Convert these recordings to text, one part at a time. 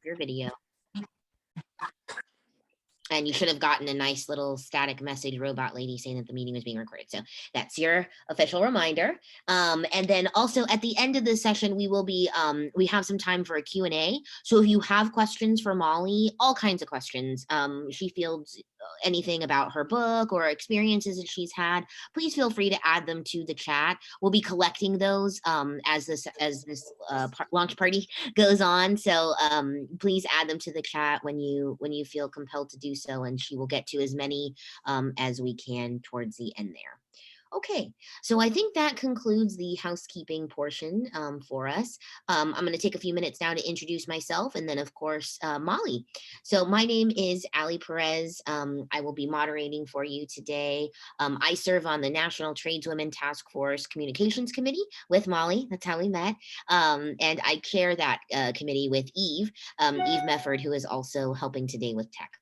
your video. And you should have gotten a nice little static message, robot lady, saying that the meeting was being recorded. So that's your official reminder. And then also at the end of the session, we will be, we have some time for a Q&A. So if you have questions for Molly, all kinds of questions, she fields anything about her book or experiences that she's had, please feel free to add them to the chat. We'll be collecting those as this launch party goes on. So please add them to the chat when you feel compelled to do so, and she will get to as many as we can towards the end there. Okay, so I think that concludes the housekeeping portion for us. I'm going to take a few minutes now to introduce myself, and then of course Molly. So my name is Ali Perez. I will be moderating for you today. I serve on the National Tradeswomen Task Force Communications Committee with Molly. That's how we met. And I chair that committee with Eve Mefford, who is also helping today with tech.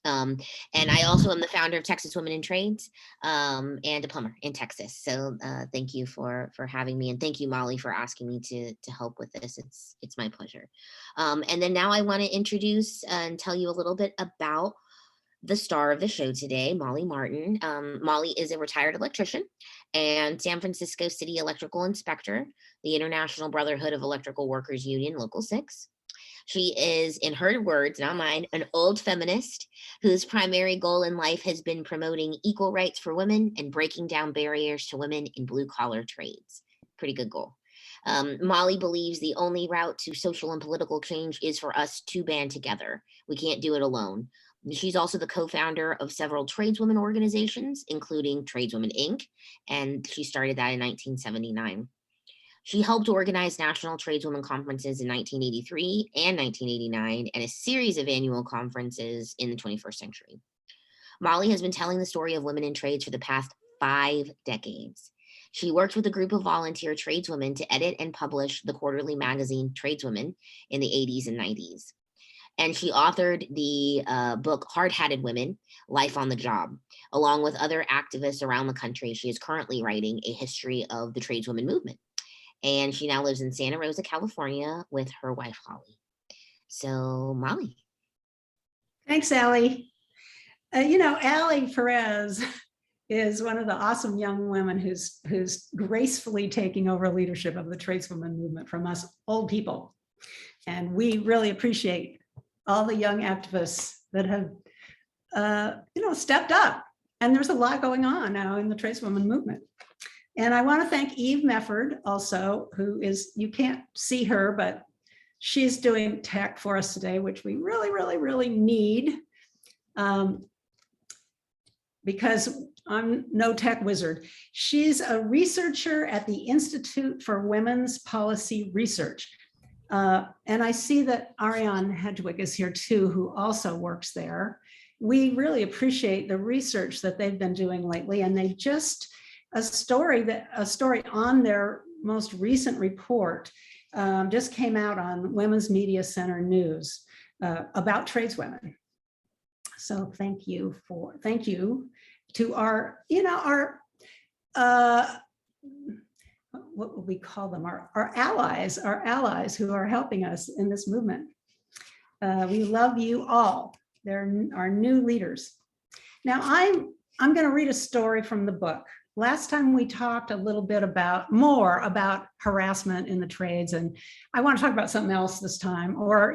And I also am the founder of Texas Women in Trades and a plumber in Texas. So thank you for having me, and thank you, Molly, for asking me to help with this. It's my pleasure. And then now I want to introduce and tell you a little bit about the star of the show today, Molly Martin. Molly is a retired electrician and San Francisco City Electrical Inspector, the International Brotherhood of Electrical Workers Union, Local 6. She is, in her words, not mine, an old feminist whose primary goal in life has been promoting equal rights for women and breaking down barriers to women in blue-collar trades. Pretty good goal. Molly believes the only route to social and political change is for us to band together. We can't do it alone. She's also the co-founder of several tradeswomen organizations, including Tradeswoman Inc., and she started that in 1979. She helped organize national tradeswomen conferences in 1983 and 1989, and a series of annual conferences in the 21st century. Molly has been telling the story of women in trades for the past 5 decades. She worked with a group of volunteer tradeswomen to edit and publish the quarterly magazine Tradeswoman in the 80s and 90s. And she authored the book Hard-Hatted Women, Life on the Job. Along with other activists around the country, she is currently writing a history of the tradeswoman movement. And she now lives in Santa Rosa, California with her wife, Holly. So, Molly. Thanks, Ali. Ali Perez is one of the awesome young women who's gracefully taking over leadership of the tradeswoman movement from us old people. And we really appreciate all the young activists that have, stepped up. And there's a lot going on now in the tradeswoman movement. And I want to thank Eve Mefford also, who is, you can't see her, but she's doing tech for us today, which we really, really, really need, because I'm no tech wizard. She's a researcher at the Institute for Women's Policy Research. And I see that Ariane Hedgewick is here too, who also works there. We really appreciate the research that they've been doing lately, and they just, a story on their most recent report just came out on Women's Media Center News about tradeswomen. So thank you to our, what would we call them? Our allies who are helping us in this movement. We love you all. They're our new leaders. Now I'm going to read a story from the book. Last time we talked a little bit more about harassment in the trades, and I want to talk about something else this time, or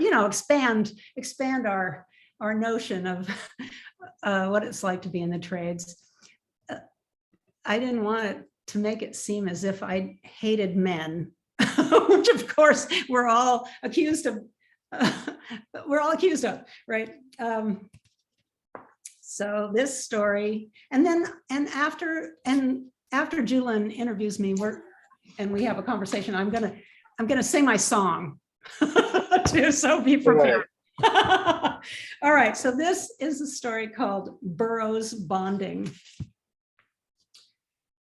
expand our notion of what it's like to be in the trades. I didn't want it to make it seem as if I hated men, which of course we're all accused of, right? So this story, and after Jaylen interviews me, and we have a conversation, I'm gonna sing my song too, so be prepared. All right, so this is a story called Burroughs Bonding.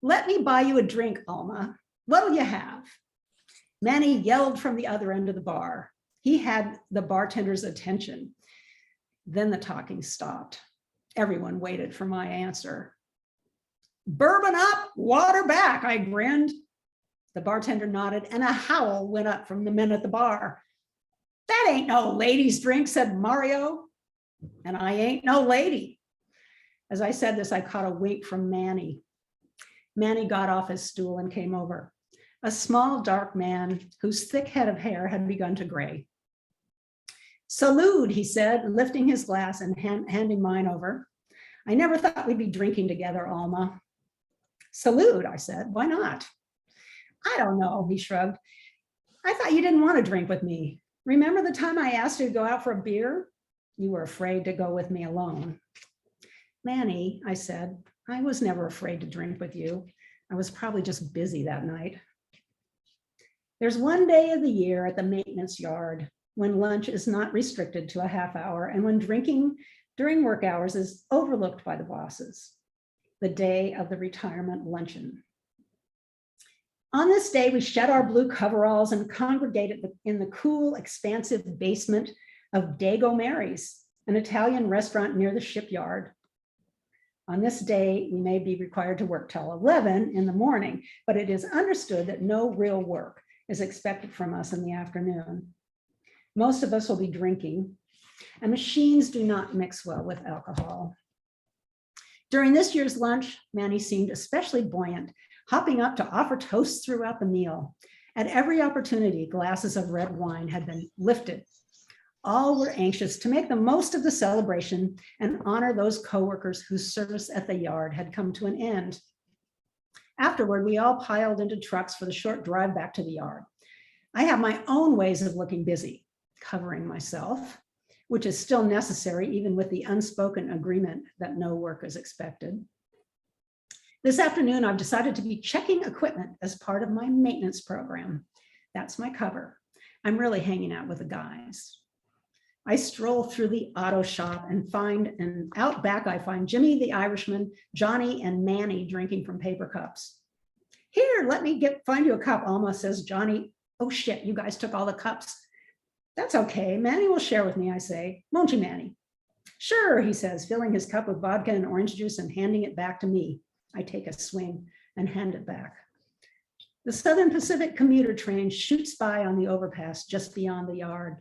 Let me buy you a drink, Alma. What'll you have? Manny yelled from the other end of the bar. He had the bartender's attention. Then the talking stopped. Everyone waited for my answer. Bourbon up, water back, I grinned. The bartender nodded, and a howl went up from the men at the bar. That ain't no ladies' drink, said Mario. And I ain't no lady. As I said this, I caught a wink from Manny. Manny got off his stool and came over. A small, dark man whose thick head of hair had begun to gray. Salud, he said, lifting his glass and handing mine over. I never thought we'd be drinking together, Alma. Salud, I said. Why not? I don't know, he shrugged. I thought you didn't want to drink with me. Remember the time I asked you to go out for a beer? You were afraid to go with me alone. Manny, I said, I was never afraid to drink with you. I was probably just busy that night. There's one day of the year at the maintenance yard when lunch is not restricted to a half hour and when drinking during work hours is overlooked by the bosses. The day of the retirement luncheon. On this day, we shed our blue coveralls and congregated in the cool, expansive basement of Dago Mary's, an Italian restaurant near the shipyard. On this day, we may be required to work till 11 in the morning, but it is understood that no real work is expected from us in the afternoon. Most of us will be drinking, and machines do not mix well with alcohol. During this year's lunch, Manny seemed especially buoyant, hopping up to offer toasts throughout the meal. At every opportunity, glasses of red wine had been lifted. All were anxious to make the most of the celebration and honor those coworkers whose service at the yard had come to an end. Afterward, we all piled into trucks for the short drive back to the yard. I have my own ways of looking busy, covering myself, which is still necessary even with the unspoken agreement that no work is expected. This afternoon, I've decided to be checking equipment as part of my maintenance program. That's my cover. I'm really hanging out with the guys. I stroll through the auto shop and out back I find Jimmy the Irishman, Johnny, and Manny drinking from paper cups. Here, let me find you a cup, Alma, says Johnny. Oh shit, you guys took all the cups. That's okay, Manny will share with me, I say. Won't you, Manny? Sure, he says, filling his cup with vodka and orange juice and handing it back to me. I take a swing and hand it back. The Southern Pacific commuter train shoots by on the overpass just beyond the yard.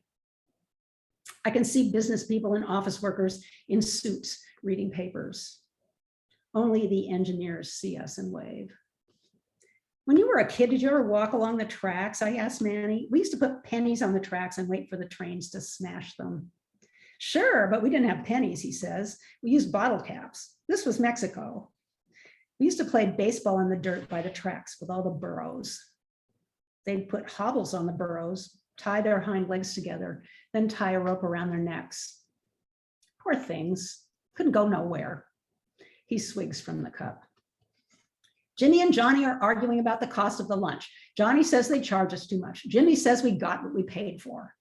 I can see business people and office workers in suits reading papers. Only the engineers see us and wave. When you were a kid, did you ever walk along the tracks? I asked Manny. We used to put pennies on the tracks and wait for the trains to smash them. Sure, but we didn't have pennies, he says. We used bottle caps. This was Mexico. We used to play baseball in the dirt by the tracks with all the burros. They'd put hobbles on the burros, tie their hind legs together, then tie a rope around their necks. Poor things, couldn't go nowhere. He swigs from the cup. Jimmy and Johnny are arguing about the cost of the lunch. Johnny says they charge us too much. Jimmy says we got what we paid for.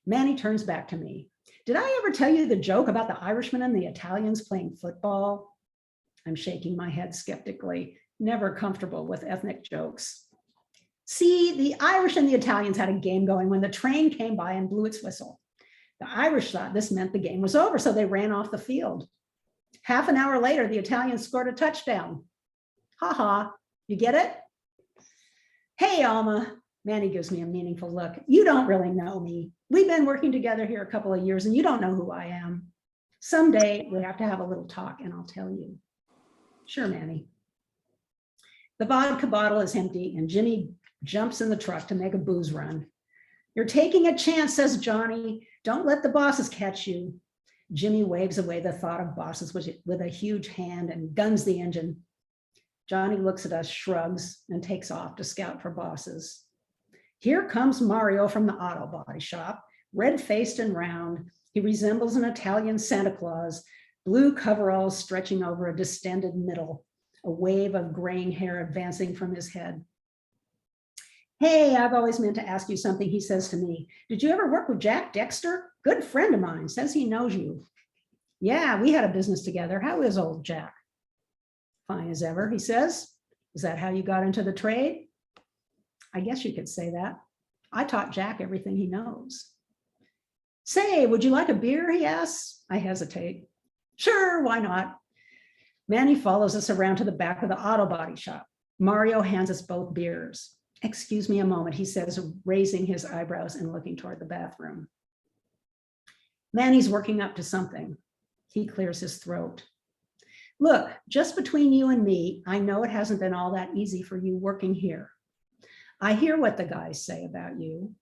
Manny turns back to me. Did I ever tell you the joke about the Irishman and the Italians playing football? I'm shaking my head skeptically, never comfortable with ethnic jokes. See, the Irish and the Italians had a game going when the train came by and blew its whistle. The Irish thought this meant the game was over, so they ran off the field. Half an hour later, the Italians scored a touchdown. Ha ha, you get it? Hey, Alma, Manny gives me a meaningful look. You don't really know me. We've been working together here a couple of years and you don't know who I am. Someday we have to have a little talk and I'll tell you. Sure, Manny. The vodka bottle is empty and Jimmy jumps in the truck to make a booze run. You're taking a chance, says Johnny. Don't let the bosses catch you. Jimmy waves away the thought of bosses with a huge hand and guns the engine. Johnny looks at us, shrugs, and takes off to scout for bosses. Here comes Mario from the auto body shop, red-faced and round. He resembles an Italian Santa Claus, blue coveralls stretching over a distended middle, a wave of graying hair advancing from his head. Hey, I've always meant to ask you something, he says to me. Did you ever work with Jack Dexter? Good friend of mine, says he knows you. Yeah, we had a business together. How is old Jack? Fine as ever, he says. Is that how you got into the trade? I guess you could say that. I taught Jack everything he knows. Say, would you like a beer, he asks. I hesitate. Sure, why not? Manny follows us around to the back of the auto body shop. Mario hands us both beers. Excuse me a moment, he says, raising his eyebrows and looking toward the bathroom. Manny's working up to something. He clears his throat. Look, just between you and me, I know it hasn't been all that easy for you working here. I hear what the guys say about you,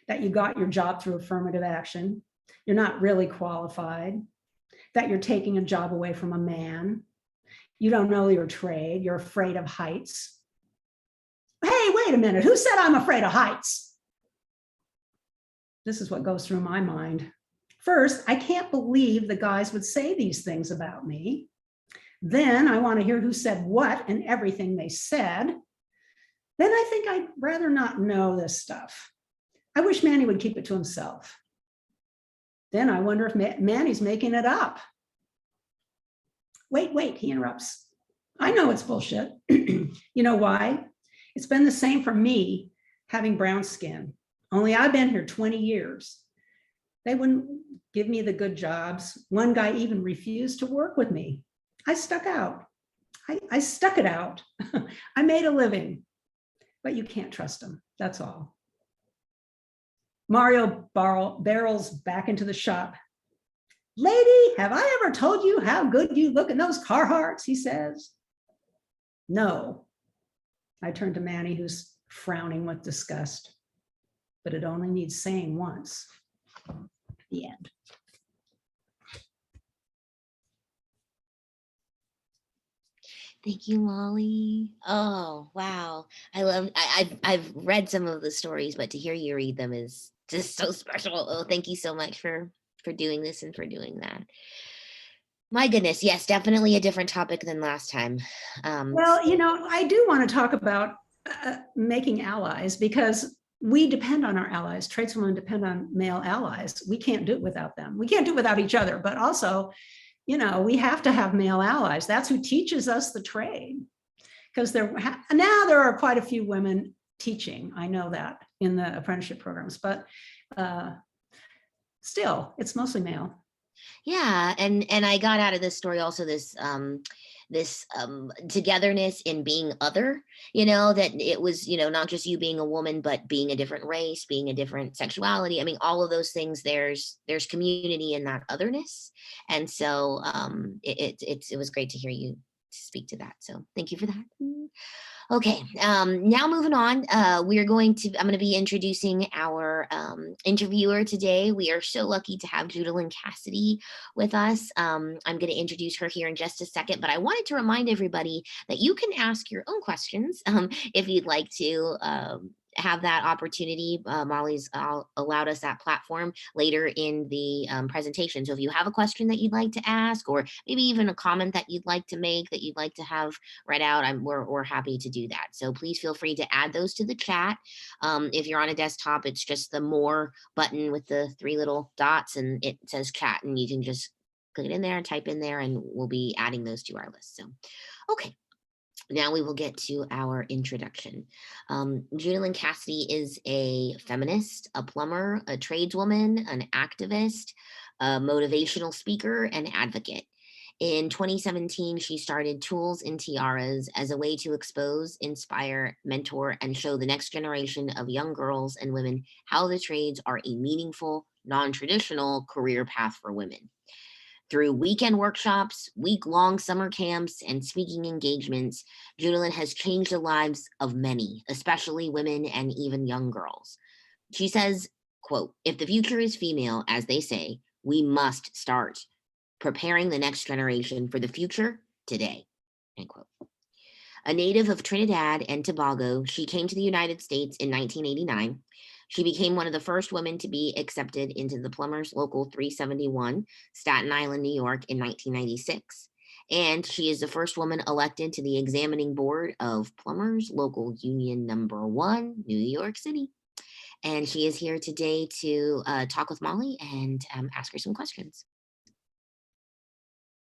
that you got your job through affirmative action. You're not really qualified, that you're taking a job away from a man. You don't know your trade. You're afraid of heights. Hey, wait a minute. Who said I'm afraid of heights? This is what goes through my mind. First, I can't believe the guys would say these things about me. Then I want to hear who said what and everything they said. Then I think I'd rather not know this stuff. I wish Manny would keep it to himself. Then I wonder if Manny's making it up. Wait, he interrupts. I know it's bullshit. You know why? It's been the same for me having brown skin. Only I've been here 20 years. They wouldn't give me the good jobs. One guy even refused to work with me. I stuck out. I stuck it out. I made a living, but you can't trust him. That's all. Mario barrels back into the shop. Lady, have I ever told you how good you look in those Carhartts, he says. No. I turn to Manny, who's frowning with disgust, but it only needs saying once. The end. Thank you, Molly. Oh, wow. I've read some of the stories, but to hear you read them is just so special. Oh, thank you so much for doing this and for doing that. My goodness, yes, definitely a different topic than last time. Well, you know, I do want to talk about making allies, because we depend on our allies. Tradeswomen depend on male allies. We can't do it without them. We can't do it without each other, but also, you know, we have to have male allies. That's who teaches us the trade. Because now there are quite a few women teaching. I know that in the apprenticeship programs, but still, it's mostly male. Yeah, and I got out of this story also this togetherness in being other, you know, that it was, you know, not just you being a woman, but being a different race, being a different sexuality. I mean, all of those things, there's community in that otherness. And so it was great to hear you speak to that. So thank you for that. Okay, now moving on, I'm going to be introducing our interviewer today. We are so lucky to have Judaline Cassidy with us. I'm going to introduce her here in just a second, but I wanted to remind everybody that you can ask your own questions if you'd like to have that opportunity. Molly's allowed us that platform later in the presentation. So if you have a question that you'd like to ask, or maybe even a comment that you'd like to make, that you'd like to have read out, we're happy to do that. So please feel free to add those to the chat. If you're on a desktop, it's just the more button with the 3 little dots, and it says chat, and you can just click it in there, type in there, and we'll be adding those to our list. So, okay. Now we will get to our introduction. Judaline Cassidy is a feminist, a plumber, a tradeswoman, an activist, a motivational speaker, and advocate. In 2017, she started Tools and Tiaras as a way to expose, inspire, mentor, and show the next generation of young girls and women how the trades are a meaningful, non-traditional career path for women. Through weekend workshops, week-long summer camps, and speaking engagements, Judaline has changed the lives of many, especially women and even young girls. She says, quote, "If the future is female, as they say, we must start preparing the next generation for the future today," end quote. A native of Trinidad and Tobago, she came to the United States in 1989. She became one of the first women to be accepted into the Plumbers Local 371, Staten Island, New York, in 1996. And she is the first woman elected to the examining board of Plumbers Local Union Number 1, New York City. And she is here today to talk with Molly and ask her some questions.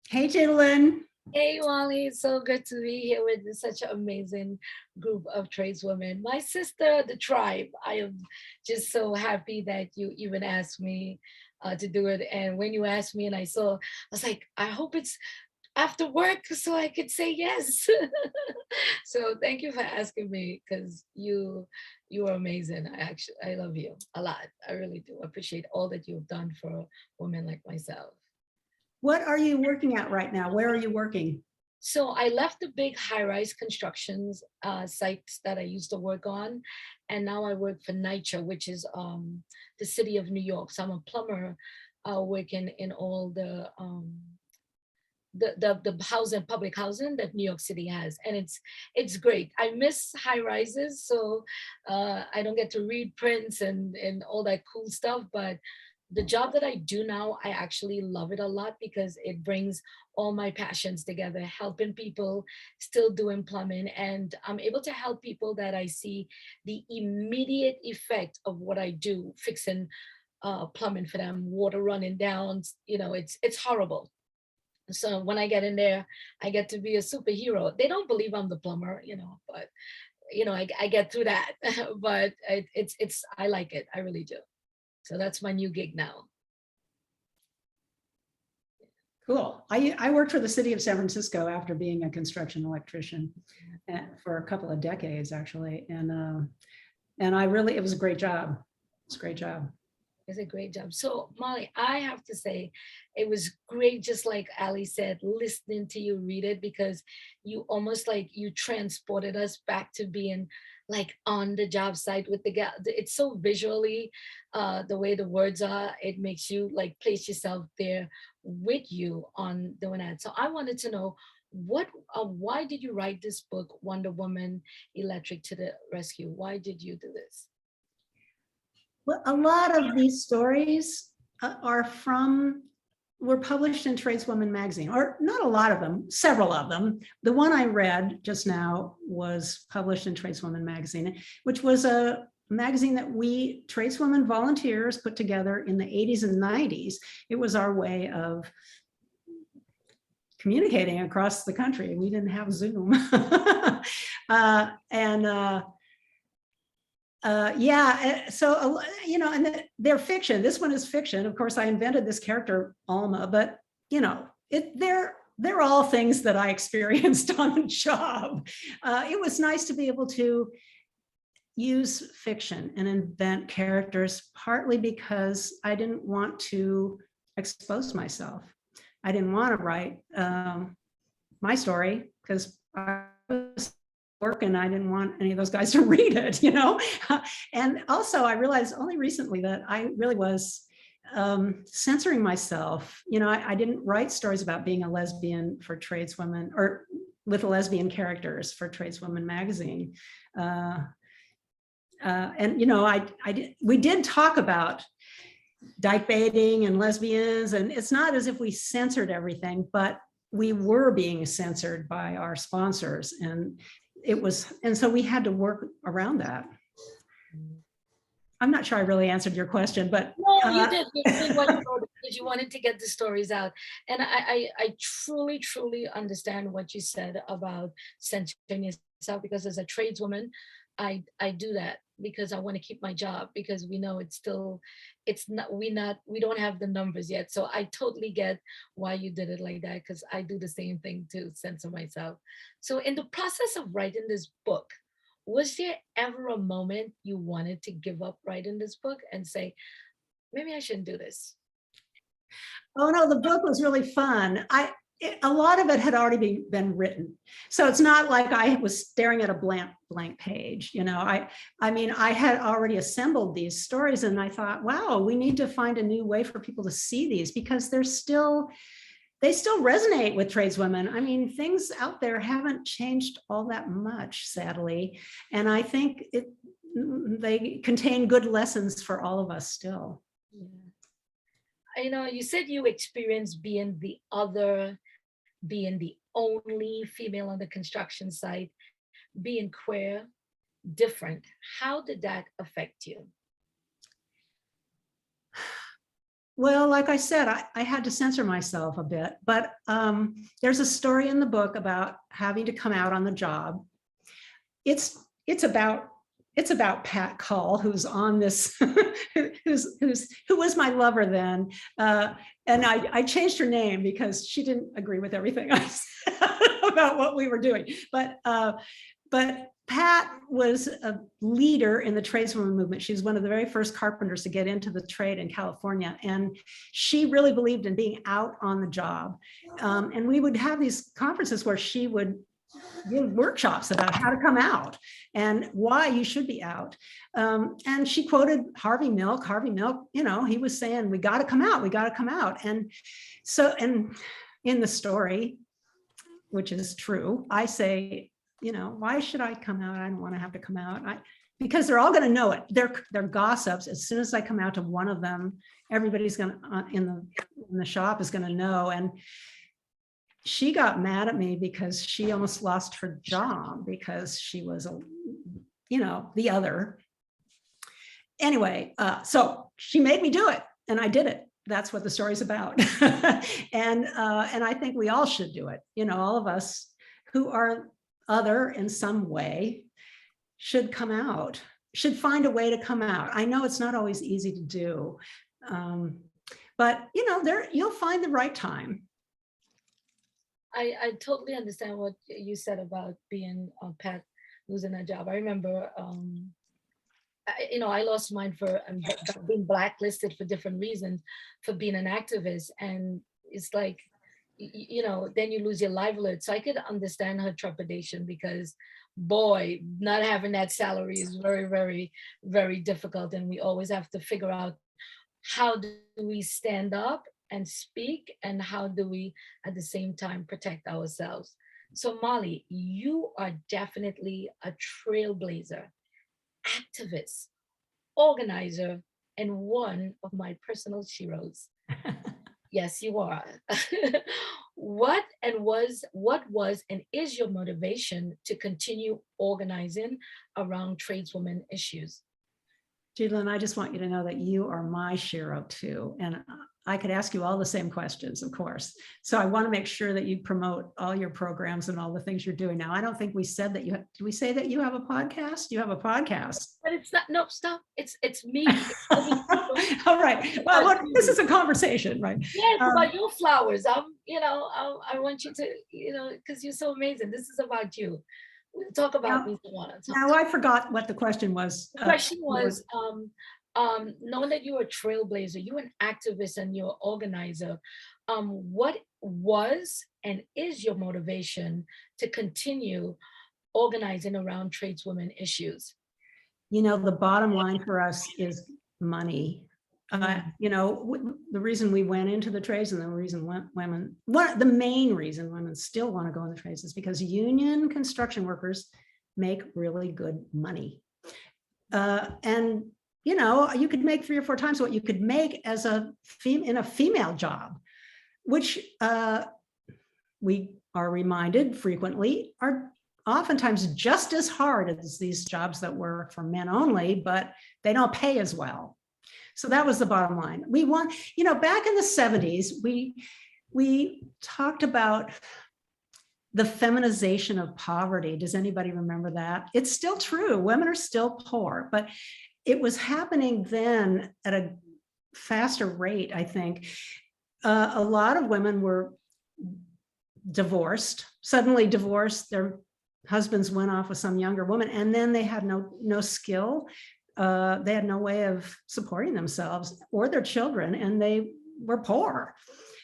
Hey, Jaylen. Hey, Molly, it's so good to be here with such an amazing group of tradeswomen. My sister, the tribe, I am just so happy that you even asked me to do it. And when you asked me and I was like, I hope it's after work so I could say yes. So thank you for asking me, because you are amazing. I love you a lot. I really do appreciate all that you've done for women like myself. What are you working at right now? Where are you working? So I left the big high-rise constructions sites that I used to work on, and now I work for NYCHA, which is the city of New York. So I'm a plumber working in all the housing, public housing that New York City has, and it's great. I miss high rises, so I don't get to read prints and all that cool stuff. But the job that I do now, I actually love it a lot because it brings all my passions together, helping people, still doing plumbing, and I'm able to help people that I see the immediate effect of what I do, fixing plumbing for them, water running down. It's horrible. So when I get in there, I get to be a superhero. They don't believe I'm the plumber, but I get through that. But I like it. I really do. So that's my new gig now. Cool. I worked for the city of San Francisco after being a construction electrician for a couple of decades, actually. And it was a great job. It's a great job. It's a great job. So Molly, I have to say, it was great, just like Ali said, listening to you read it, because you almost like you transported us back to being like on the job site with the gal. It's so visually, the way the words are, it makes you like place yourself there with you on doing that. So I wanted to know why did you write this book, Wonder Woman Electric to the Rescue? Why did you do this? Well, a lot of these stories were published in Tradeswoman magazine, or not a lot of them, several of them. The one I read just now was published in Tradeswoman magazine, which was a magazine that we tradeswomen volunteers put together in the 80s and 90s. It was our way of communicating across the country. We didn't have Zoom. So, and they're fiction. This one is fiction. Of course, I invented this character, Alma, but, they're all things that I experienced on the job. It was nice to be able to use fiction and invent characters, partly because I didn't want to expose myself. I didn't want to write my story because I was working. I didn't want any of those guys to read it, And also I realized only recently that I really was censoring myself. I didn't write stories about being a lesbian for tradeswomen or with lesbian characters for Tradeswoman magazine. We did talk about dyke baiting and lesbians, and it's not as if we censored everything, but we were being censored by our sponsors, and so we had to work around that. I'm not sure I really answered your question, but no, you did. You did what you wrote, because you wanted to get the stories out, and I truly understand what you said about censoring yourself, because as a tradeswoman, I do that because I want to keep my job, because we know we don't have the numbers yet. So I totally get why you did it like that, because I do the same thing to censor myself. So in the process of writing this book, was there ever a moment you wanted to give up writing this book and say, maybe I shouldn't do this? Oh no, the book was really fun. A lot of it had already been written. So it's not like I was staring at a blank page. I had already assembled these stories, and I thought, wow, we need to find a new way for people to see these, because they still resonate with tradeswomen. Things out there haven't changed all that much, sadly. And I think they contain good lessons for all of us still. Yeah. You said you experienced being the other, being the only female on the construction site, being queer, different. How did that affect you? Well, like I said, I had to censor myself a bit, but there's a story in the book about having to come out on the job. It's about it's about Pat Cull, who's on this, who was my lover then. And I changed her name because she didn't agree with everything I said about what we were doing. But Pat was a leader in the tradeswoman movement. She was one of the very first carpenters to get into the trade in California. And she really believed in being out on the job. And we would have these conferences where she would give workshops about how to come out and why you should be out. And she quoted Harvey Milk. Harvey Milk, you know, he was saying, we got to come out, we got to come out. And so, and in the story, which is true, I say, you know, why should I come out? I don't want to have to come out. Because they're all going to know it. They're gossips. As soon as I come out to one of them, everybody's going to, in the shop is going to know. And she got mad at me because she almost lost her job because she was you know, the other. Anyway, so she made me do it and I did it. That's what the story's about. And I think we all should do it. You know, all of us who are other in some way should come out, should find a way to come out. I know it's not always easy to do, but you know, you'll find the right time. I totally understand what you said about being Pat losing a job. I remember, you know, I lost mine for being blacklisted for different reasons, for being an activist. And it's like, you know, then you lose your livelihood. So I could understand her trepidation because, boy, not having that salary is very, very, very difficult. And we always have to figure out, how do we stand up and speak, and how do we at the same time protect ourselves? So Molly, you are definitely a trailblazer, activist, organizer, and one of my personal heroes. Yes, you are. What was and is your motivation to continue organizing around tradeswomen issues? Jaylen, I just want you to know that you are my shero too. And I could ask you all the same questions, of course. So I want to make sure that you promote all your programs and all the things you're doing now. I don't think we said that did we say that you have a podcast? You have a podcast. But it's not, no, stop. It's me. All right. Well, this is a conversation, right? Yeah, it's about your flowers. You know, I want you to, you know, because you're so amazing. This is about you. We'll talk about me. Now I forgot what the question was. The question was, knowing that you're a trailblazer, you're an activist and you're an organizer, what was and is your motivation to continue organizing around tradeswomen issues? You know, the bottom line for us is money. You know, the reason we went into the trades and the reason the main reason women still want to go in the trades is because union construction workers make really good money. And, you know, you could make 3 or 4 times what you could make as in a female job, which we are reminded frequently are oftentimes just as hard as these jobs that were for men only, but they don't pay as well. So that was the bottom line. We want, you know, back in the 70s, we talked about the feminization of poverty. Does anybody remember that? It's still true. Women are still poor, but it was happening then at a faster rate, I think. A lot of women were suddenly divorced. Their husbands went off with some younger woman, and then they had no skill. They had no way of supporting themselves or their children, and they were poor.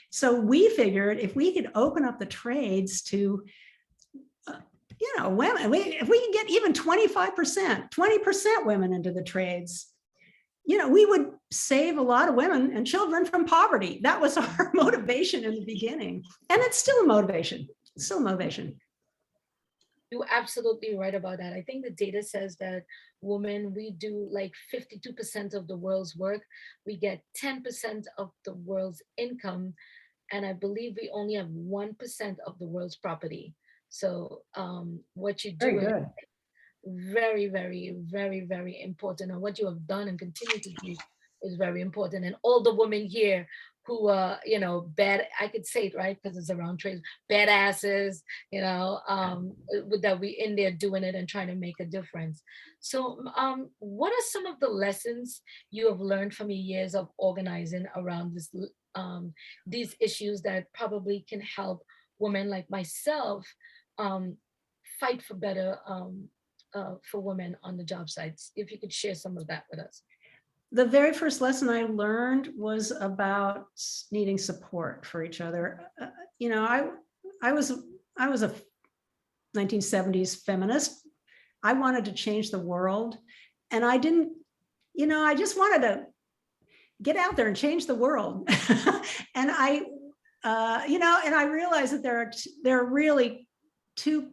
So we figured if we could open up the trades to, you know, women, if we could get even 25%, 20% women into the trades, you know, we would save a lot of women and children from poverty. That was our motivation in the beginning. And it's still a motivation. It's still a motivation. You're absolutely right about that. I think the data says that women, we do like 52% of the world's work. We get 10% of the world's income. And I believe we only have 1% of the world's property. So what you do is very, very, very, very important. And what you have done and continue to do is very important. And all the women here you know, bad, I could say it right because it's around trades, badasses, you know, that we in there doing it and trying to make a difference. So what are some of the lessons you have learned from your years of organizing around these issues that probably can help women like myself um, fight for better for women on the job sites? If you could share some of that with us. The very first lesson I learned was about needing support for each other. You know, I was a 1970s feminist. I wanted to change the world, and I didn't, you know, I just wanted to get out there and change the world. And you know, and I realized that there are really two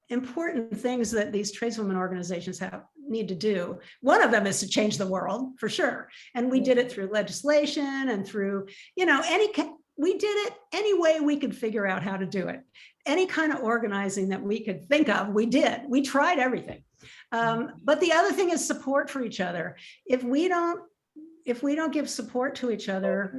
important things that these tradeswomen organizations need to do. One of them is to change the world, for sure. And we did it through legislation and through, you know, we did it any way we could figure out how to do it. Any kind of organizing that we could think of, we did. We tried everything. But the other thing is support for each other. If we don't give support to each other,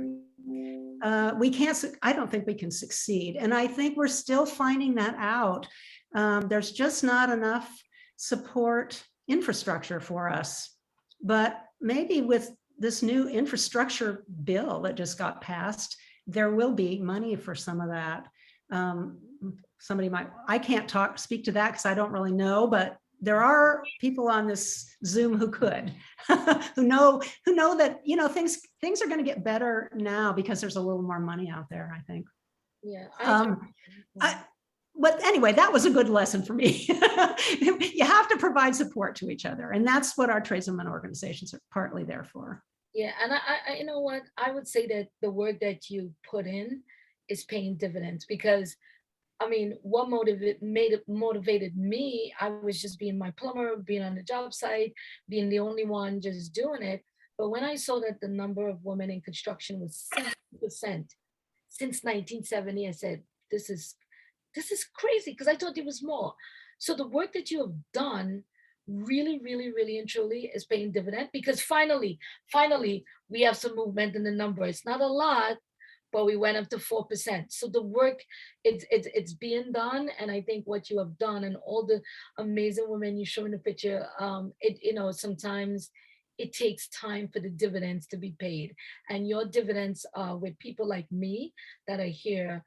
I don't think we can succeed. And I think we're still finding that out. There's just not enough support infrastructure for us. But maybe with this new infrastructure bill that just got passed, there will be money for some of that. I can't speak to that because I don't really know, but there are people on this Zoom who could, who know that, you know, things are going to get better now because there's a little more money out there, I think. Yeah. But anyway, that was a good lesson for me. You have to provide support to each other. And that's what our tradeswomen organizations are partly there for. Yeah. And I you know what, I would say that the word that you put in is paying dividends, because I mean, what motivated me, I was just being my plumber, being on the job site, being the only one just doing it. But when I saw that the number of women in construction was 70% since 1970, I said, this is crazy, because I thought it was more. So the work that you have done really, really, really and truly is paying dividend, because finally, we have some movement in the number. It's not a lot, but we went up to 4%. So the work, it's being done. And I think what you have done and all the amazing women you show in the picture, you know, sometimes it takes time for the dividends to be paid. And your dividends are with people like me that are here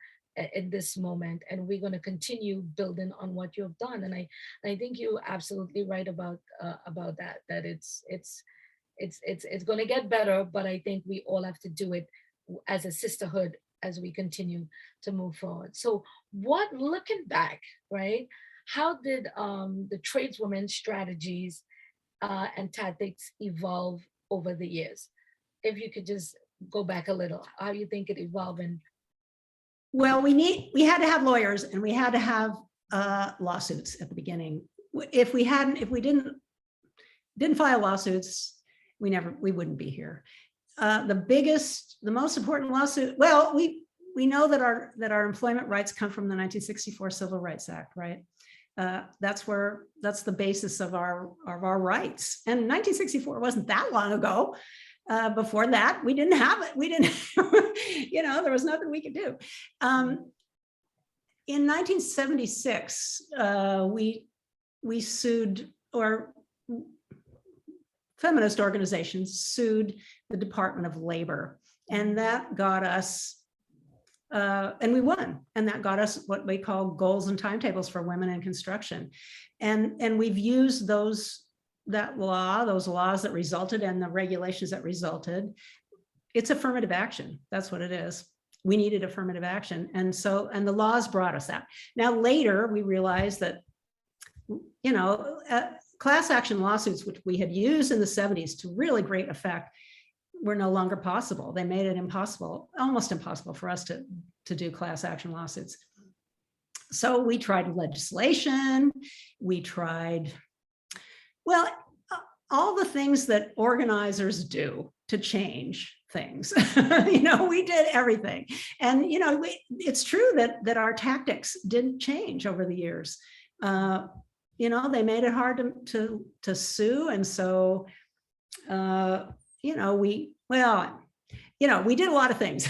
in this moment, and we're going to continue building on what you have done. And I think you're absolutely right about that it's going to get better, but I think we all have to do it as a sisterhood as we continue to move forward. So looking back, right, how did the tradeswomen strategies and tactics evolve over the years? If you could just go back a little, how you think it evolved? And well, we had to have lawyers, and we had to have lawsuits at the beginning. If we didn't file lawsuits, we wouldn't be here. The most important lawsuit, well, we know that our employment rights come from the 1964 Civil Rights Act, right? That's the basis of our rights. And 1964 wasn't that long ago. Before that, we didn't have it. We didn't, you know, there was nothing we could do. In 1976, we sued, or feminist organizations sued the Department of Labor, and that got us, and we won, and that got us what we call goals and timetables for women in construction. And we've used those laws that resulted and the regulations that resulted. It's affirmative action. That's what it is. We needed affirmative action. And the laws brought us that. Now, later, we realized that, you know, class action lawsuits, which we had used in the 70s to really great effect, were no longer possible. They made it impossible, almost impossible for us to do class action lawsuits. So we tried legislation. We tried, well, all the things that organizers do to change things. You know, we did everything. And, you know, it's true that our tactics didn't change over the years. You know, they made it hard to sue. And so, you know, we did a lot of things.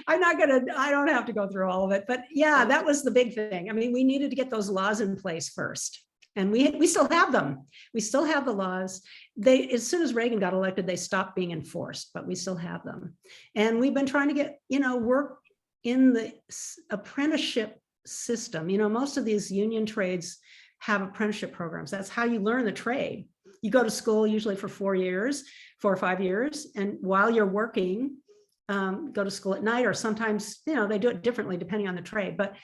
I don't have to go through all of it, but yeah, that was the big thing. I mean, we needed to get those laws in place first. And we still have them. We still have the laws. As soon as Reagan got elected, they stopped being enforced, but we still have them. And we've been trying to get, work in the apprenticeship system. Most of these union trades have apprenticeship programs. That's how you learn the trade. You go to school usually for 4 or 5 years. And while you're working, go to school at night, or sometimes, they do it differently depending on the trade. But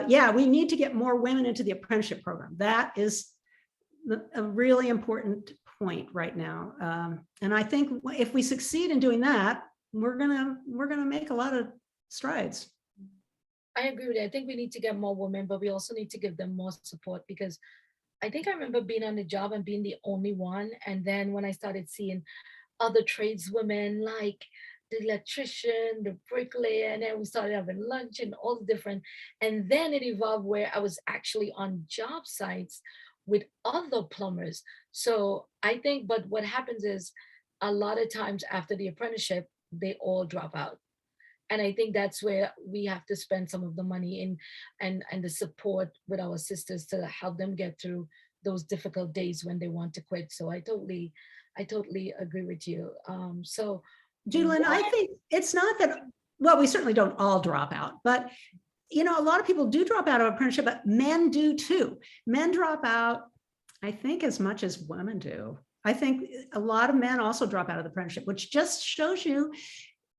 yeah, we need to get more women into the apprenticeship program. That is a really important point right now. And I think if we succeed in doing that, we're gonna make a lot of strides. I agree with that. I think we need to get more women, but we also need to give them more support, because I think I remember being on the job and being the only one. And then when I started seeing other tradeswomen, like the electrician, the bricklayer, and then we started having lunch and all the different, and then it evolved where I was actually on job sites with other plumbers. So I think, but what happens is a lot of times after the apprenticeship, they all drop out. And I think that's where we have to spend some of the money in, and the support with our sisters to help them get through those difficult days when they want to quit. So I totally agree with you. So Jaylen, I think it's not that, well, we certainly don't all drop out, but a lot of people do drop out of apprenticeship, but men do too. Men drop out, I think, as much as women do. I think a lot of men also drop out of the apprenticeship, which just shows you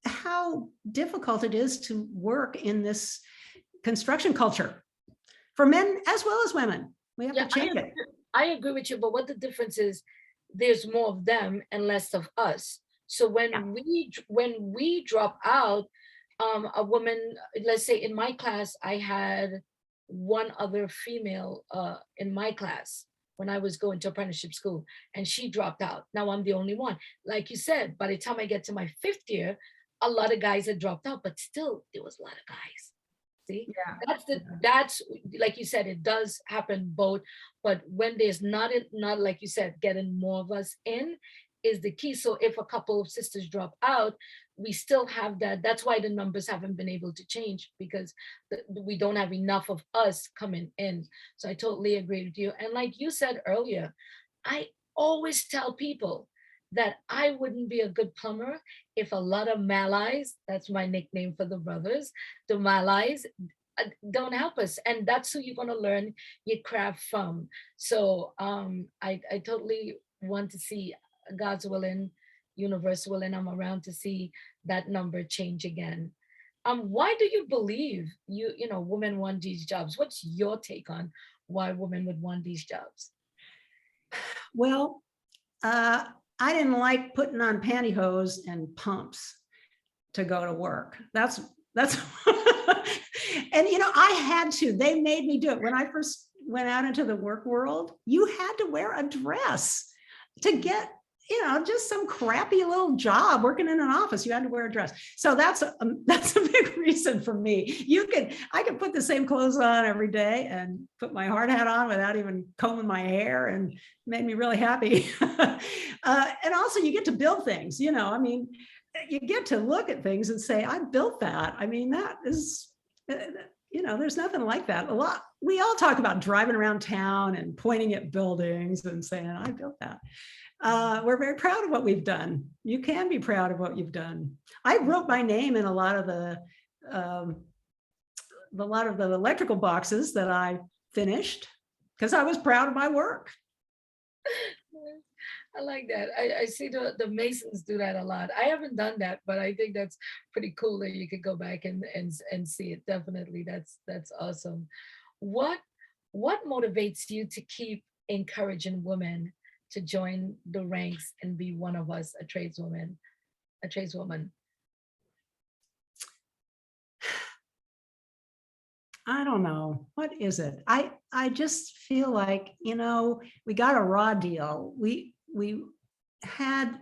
how difficult it is to work in this construction culture for men as well as women. We have to change it. I agree with you, but what the difference is, there's more of them and less of us. So when we drop out, a woman, let's say in my class, I had one other female in my class when I was going to apprenticeship school, and she dropped out. Now I'm the only one. Like you said, by the time I get to my 5th year, a lot of guys had dropped out, but still there was a lot of guys. See, that's like you said, it does happen both, but when there's not like you said, getting more of us in is the key. So if a couple of sisters drop out, we still have that. That's why the numbers haven't been able to change, because we don't have enough of us coming in. So I totally agree with you. And like you said earlier, I always tell people that I wouldn't be a good plumber if a lot of Malays, that's my nickname for the brothers, the Malays, don't help us. And that's who you're going to learn your craft from. So I totally want to see, God's willing, universe willing, I'm around to see that number change again. Why do you believe women want these jobs? What's your take on why women would want these jobs? Well, I didn't like putting on pantyhose and pumps to go to work. That's and I had to. They made me do it. When I first went out into the work world, you had to wear a dress to get just some crappy little job working in an office. You had to wear a dress. So that's a big reason for me. I could put the same clothes on every day and put my hard hat on without even combing my hair, and made me really happy. And also you get to build things, you get to look at things and say, I built that. I mean, that is, there's nothing like that. We all talk about driving around town and pointing at buildings and saying, I built that. We're very proud of what we've done. You can be proud of what you've done. I wrote my name in a lot of the electrical boxes that I finished because I was proud of my work. I like that. I see the Masons do that a lot. I haven't done that, but I think that's pretty cool that you could go back and see it. Definitely, that's awesome. What motivates you to keep encouraging women to join the ranks and be one of us, a tradeswoman? I don't know. What is it? I just feel like, we got a raw deal. We had,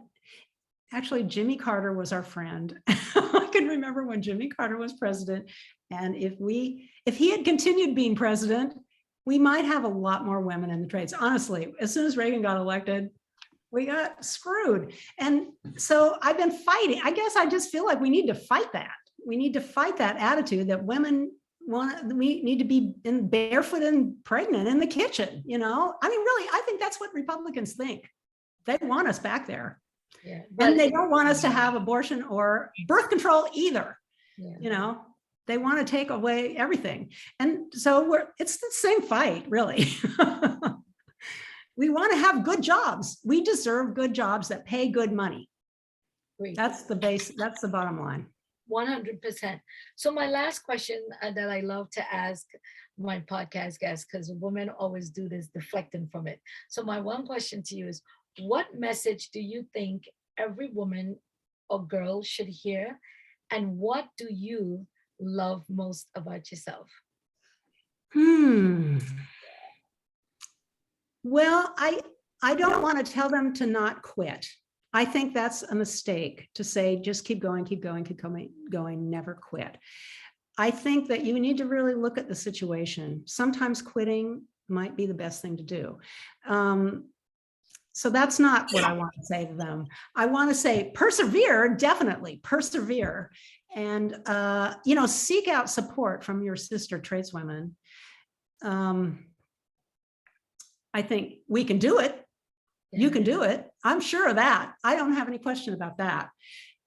actually, Jimmy Carter was our friend. I can remember when Jimmy Carter was president. And if he had continued being president, we might have a lot more women in the trades. Honestly, as soon as Reagan got elected, we got screwed. And so I've been fighting. I guess I just feel like we need to fight that. We need to fight that attitude that women we need to be in barefoot and pregnant in the kitchen, you know? I mean, really, I think that's what Republicans think. They want us back there. Yeah, and they don't want us to have abortion or birth control either. Yeah. You know, they want to take away everything. And so it's the same fight, really. We want to have good jobs. We deserve good jobs that pay good money. Great. That's the bottom line. 100%. So my last question that I love to ask my podcast guests, because women always do this, deflecting from it. So my one question to you is, what message do you think every woman or girl should hear? And what do you love most about yourself? Well, I don't want to tell them to not quit. I think that's a mistake to say, just keep going, keep going, keep going, never quit. I think that you need to really look at the situation. Sometimes quitting might be the best thing to do. So that's not what I want to say to them. I want to say persevere, definitely persevere. And, you know, seek out support from your sister tradeswomen. I think we can do it. You can do it. I'm sure of that. I don't have any question about that.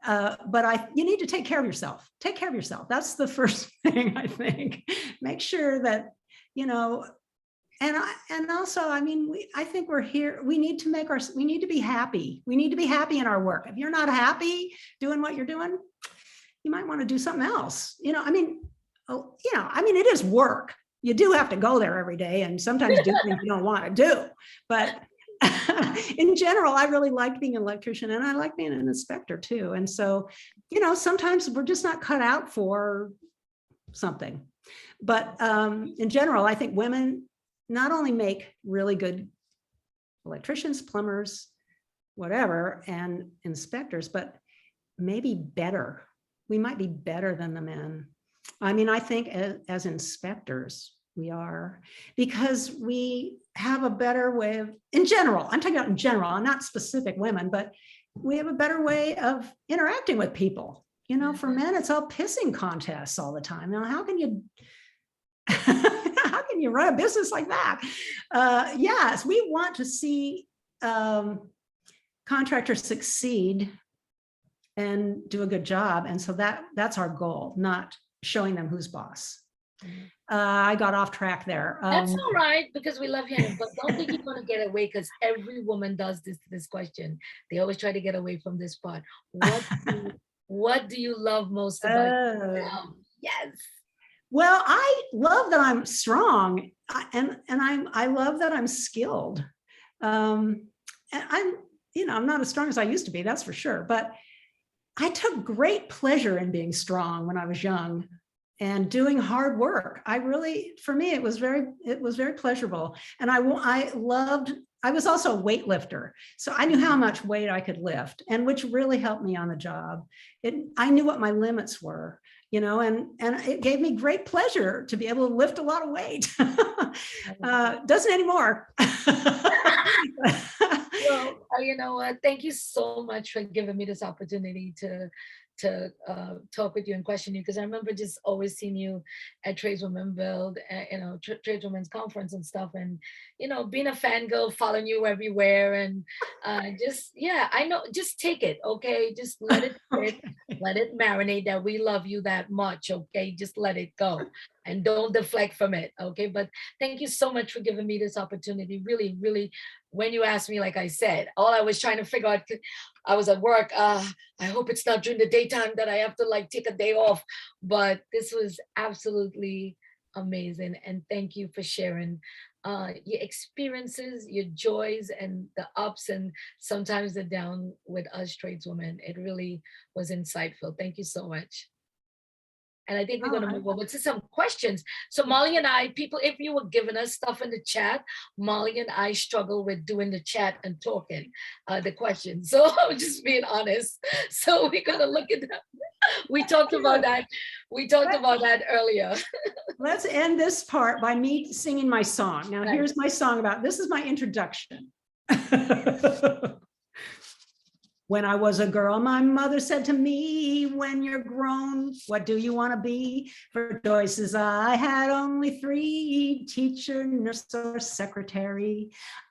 But you need to take care of yourself. Take care of yourself. That's the first thing, I think. Make sure that, you know, and also, I mean, I think we're here. We need to be happy. We need to be happy in our work. If you're not happy doing what you're doing, you might want to do something else. You know, I mean, it is work. You do have to go there every day and sometimes do things you don't want to do. But in general, I really like being an electrician and I like being an inspector too. And so, you know, sometimes we're just not cut out for something. But in general, I think women not only make really good electricians, plumbers, whatever, and inspectors, but maybe better. We might be better than the men. I mean, I think as inspectors, we are, because we have a better way of, in general, I'm talking about in general, not specific women, but we have a better way of interacting with people. You know, for men, it's all pissing contests all the time. Now, how can you, how can you run a business like that? Yes, we want to see contractors succeed and do a good job. And so that's our goal, not showing them who's boss. I got off track there. That's all right, because we love hearing, but don't think you're going to get away, because every woman does this question. They always try to get away from this part. What do you love most about yourself? Yes. Well, I love that I'm strong, and I love that I'm skilled. And I'm not as strong as I used to be, that's for sure. But I took great pleasure in being strong when I was young and doing hard work. For me, it was very pleasurable. And I was also a weightlifter. So I knew how much weight I could lift, and which really helped me on the job. I knew what my limits were, you know, and it gave me great pleasure to be able to lift a lot of weight. Doesn't anymore. Well, you know what? Thank you so much for giving me this opportunity to talk with you and question you, because I remember just always seeing you at Tradeswoman Build, Tradeswomen's Conference and stuff, and being a fangirl, following you everywhere, and I know, just take it, okay? Just let it sit, let it marinate that we love you that much, okay? Just let it go and don't deflect from it, okay? But thank you so much for giving me this opportunity. Really, really, when you asked me, like I said, all I was trying to figure out, I was at work, I hope it's not during the daytime that I have to take a day off, but this was absolutely amazing. And thank you for sharing your experiences, your joys, and the ups, and sometimes the down with us tradeswomen. It really was insightful. Thank you so much. And I think we're going to move over to some questions. So Molly and I, people, if you were giving us stuff in the chat, Molly and I struggle with doing the chat and talking the questions. So I'm just being honest. So we're going to look at that. We talked about that. We talked about that earlier. Let's end this part by me singing my song. Now, here's my song this is my introduction. When I was a girl, my mother said to me, when you're grown, what do you want to be? For choices, I had only three: teacher, nurse, or secretary.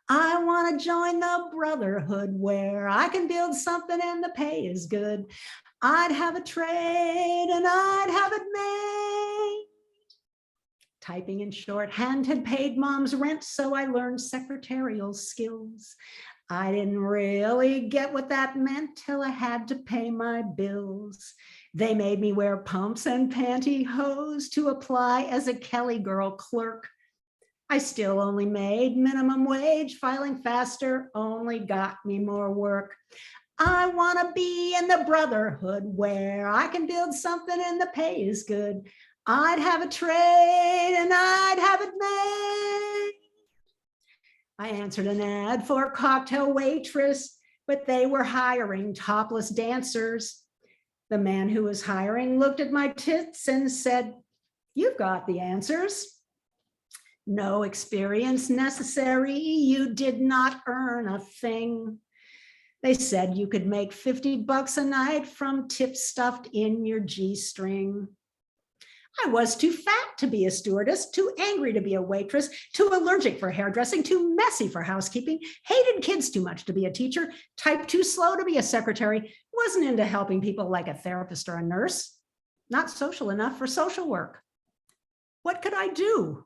I want to join the brotherhood where I can build something and the pay is good. I'd have a trade and I'd have it made. Typing in shorthand had paid mom's rent, so I learned secretarial skills. I didn't really get what that meant till I had to pay my bills. They made me wear pumps and pantyhose to apply as a Kelly girl clerk. I still only made minimum wage. Filing faster only got me more work. I want to be in the brotherhood where I can build something and the pay is good. I'd have a trade and I'd have it made. I answered an ad for a cocktail waitress, but they were hiring topless dancers. The man who was hiring looked at my tits and said, "You've got the answers." No experience necessary. You did not earn a thing. They said you could make $50 a night from tips stuffed in your G-string. I was too fat to be a stewardess, too angry to be a waitress, too allergic for hairdressing, too messy for housekeeping, hated kids too much to be a teacher, typed too slow to be a secretary, wasn't into helping people like a therapist or a nurse, not social enough for social work. What could I do?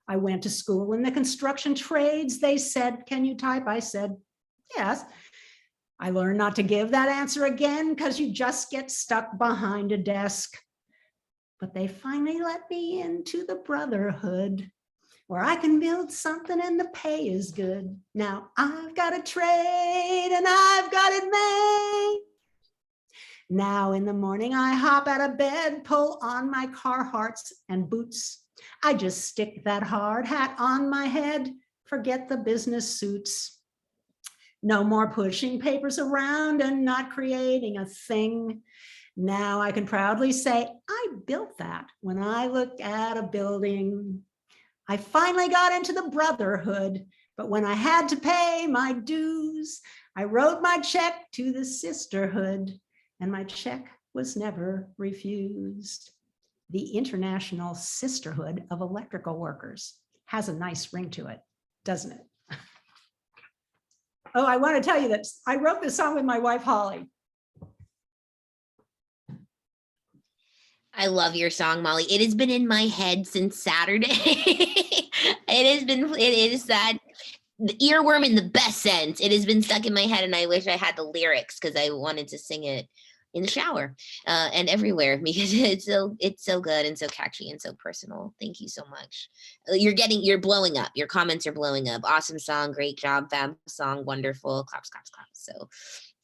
I went to school in the construction trades. They said, "Can you type?" I said, "Yes." I learned not to give that answer again because you just get stuck behind a desk. But they finally let me into the brotherhood where I can build something and the pay is good. Now I've got a trade and I've got it made. Now in the morning I hop out of bed, pull on my Carhartts and boots. I just stick that hard hat on my head, forget the business suits. No more pushing papers around and not creating a thing. Now I can proudly say I built that when I look at a building. I finally got into the brotherhood, but when I had to pay my dues, I wrote my check to the sisterhood, and my check was never refused. The International Sisterhood of Electrical Workers has a nice ring to it, doesn't it? Oh, I want to tell you that I wrote this song with my wife, Holly. I love your song, Molly. It has been in my head since Saturday. it is that the earworm in the best sense. It has been stuck in my head and I wish I had the lyrics because I wanted to sing it in the shower and everywhere because it's so good and so catchy and so personal. Thank you so much. You're blowing up. Your comments are blowing up. Awesome song. Great job. Fab song. Wonderful. Claps, claps, claps. So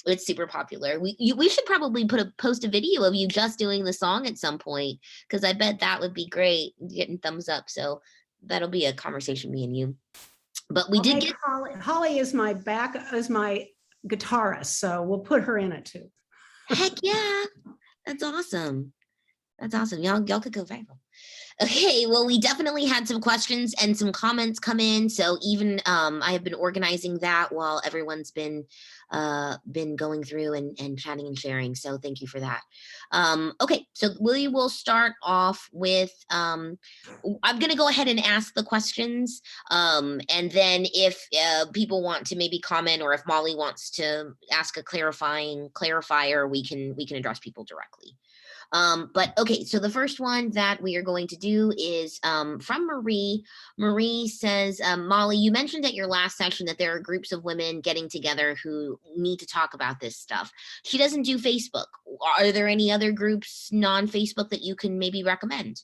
it's super popular. We should probably post a video of you just doing the song at some point because I bet that would be great. Getting thumbs up. So that'll be a conversation, me and you. But we did get Holly is my guitarist, so we'll put her in it too. Heck yeah, that's awesome. That's awesome. Y'all could go viral. Okay, well, we definitely had some questions and some comments come in. So even I have been organizing that while everyone's been going through and chatting and sharing. So thank you for that. Okay, so we will start off with, I'm going to go ahead and ask the questions. And then if people want to maybe comment or if Molly wants to ask a clarifier, we can address people directly. But okay, so the first one that we are going to do is from Marie. Marie says, Molly, you mentioned at your last session that there are groups of women getting together who need to talk about this stuff. She doesn't do Facebook. Are there any other groups non-Facebook that you can maybe recommend?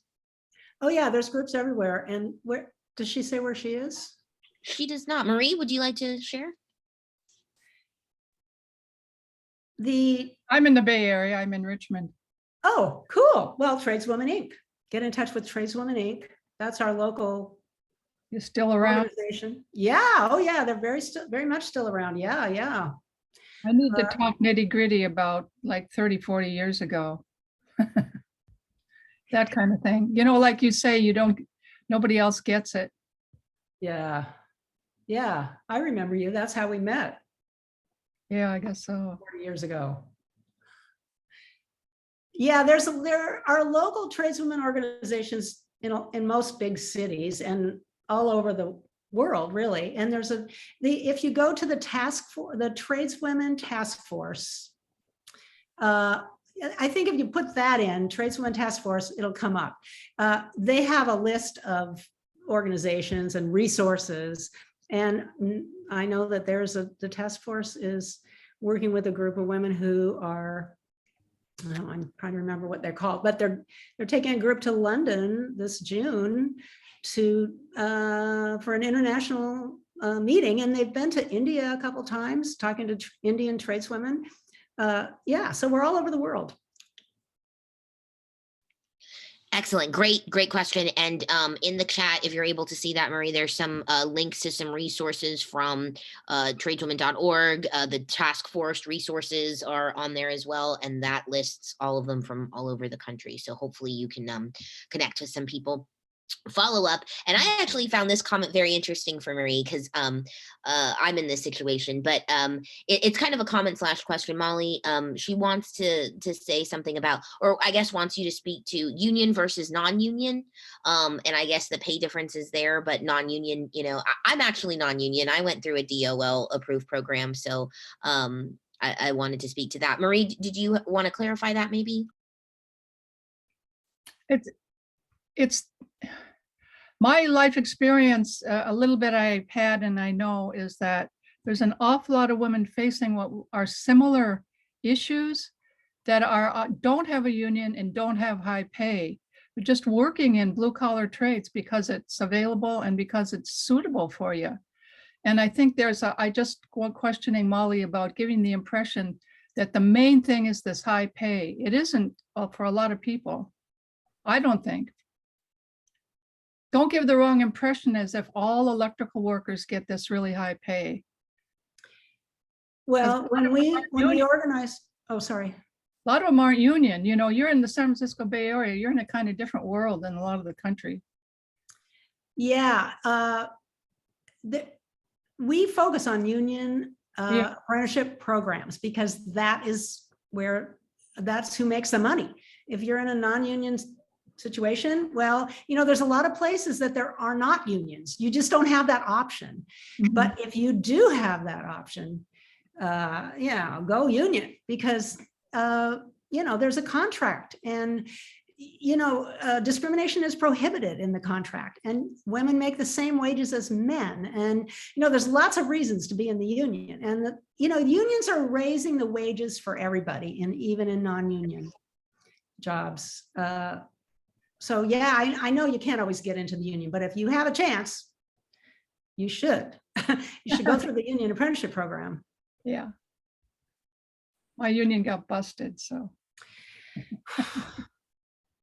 Oh yeah, there's groups everywhere. And where does she say where she is? She does not. Marie, would you like to share? I'm in the Bay Area. I'm in Richmond. Oh, cool. Well, Tradeswoman Inc. Get in touch with Tradeswoman Inc. That's our local. You're still around? Organization. Yeah. Oh, yeah. They're very much still around. Yeah. Yeah. I need to talk nitty gritty about like 30, 40 years ago. That kind of thing. You know, like you say, nobody else gets it. Yeah. Yeah. I remember you. That's how we met. Yeah, I guess so. 40 years ago. Yeah, there are local tradeswomen organizations in most big cities and all over the world, really. And if you go to the tradeswomen task force, I think if you put that in, tradeswomen task force, it'll come up. They have a list of organizations and resources. And I know that the task force is working with a group of women who are, I'm trying to remember what they're called, but they're taking a group to London this June for an international meeting, and they've been to India a couple times talking to Indian tradeswomen. Yeah, so we're all over the world. Excellent. Great question. And in the chat, if you're able to see that, Marie, there's some links to some resources from tradeswoman.org. The task force resources are on there as well. And that lists all of them from all over the country. So hopefully you can connect with some people. Follow up. And I actually found this comment very interesting for Marie, because I'm in this situation, but it's kind of a comment / question. Molly, she wants to say something about, or I guess wants you to speak to union versus non-union. And I guess the pay difference is there, but non-union, I'm actually non-union. I went through a DOL approved program. So I wanted to speak to that. Marie, did you want to clarify that maybe? It's my life experience, a little bit I've had and I know, is that there's an awful lot of women facing what are similar issues that don't have a union and don't have high pay, but just working in blue collar trades because it's available and because it's suitable for you. And I think I just was questioning Molly about giving the impression that the main thing is this high pay. It isn't for a lot of people, I don't think. Don't give the wrong impression as if all electrical workers get this really high pay. Well, when we organize, oh, sorry. A lot of them aren't union. You're in the San Francisco Bay Area. You're in a kind of different world than a lot of the country. Yeah. We focus on union apprenticeship programs because that's who makes the money. If you're in a non-union situation, well, there's a lot of places that there are not unions. You just don't have that option. Mm-hmm. But if you do have that option, go union, because there's a contract, and discrimination is prohibited in the contract, and women make the same wages as men, and there's lots of reasons to be in the union, and unions are raising the wages for everybody, and even in non-union jobs. So yeah, I know you can't always get into the union, but if you have a chance, you should. You should go through the union apprenticeship program. Yeah. My union got busted, so.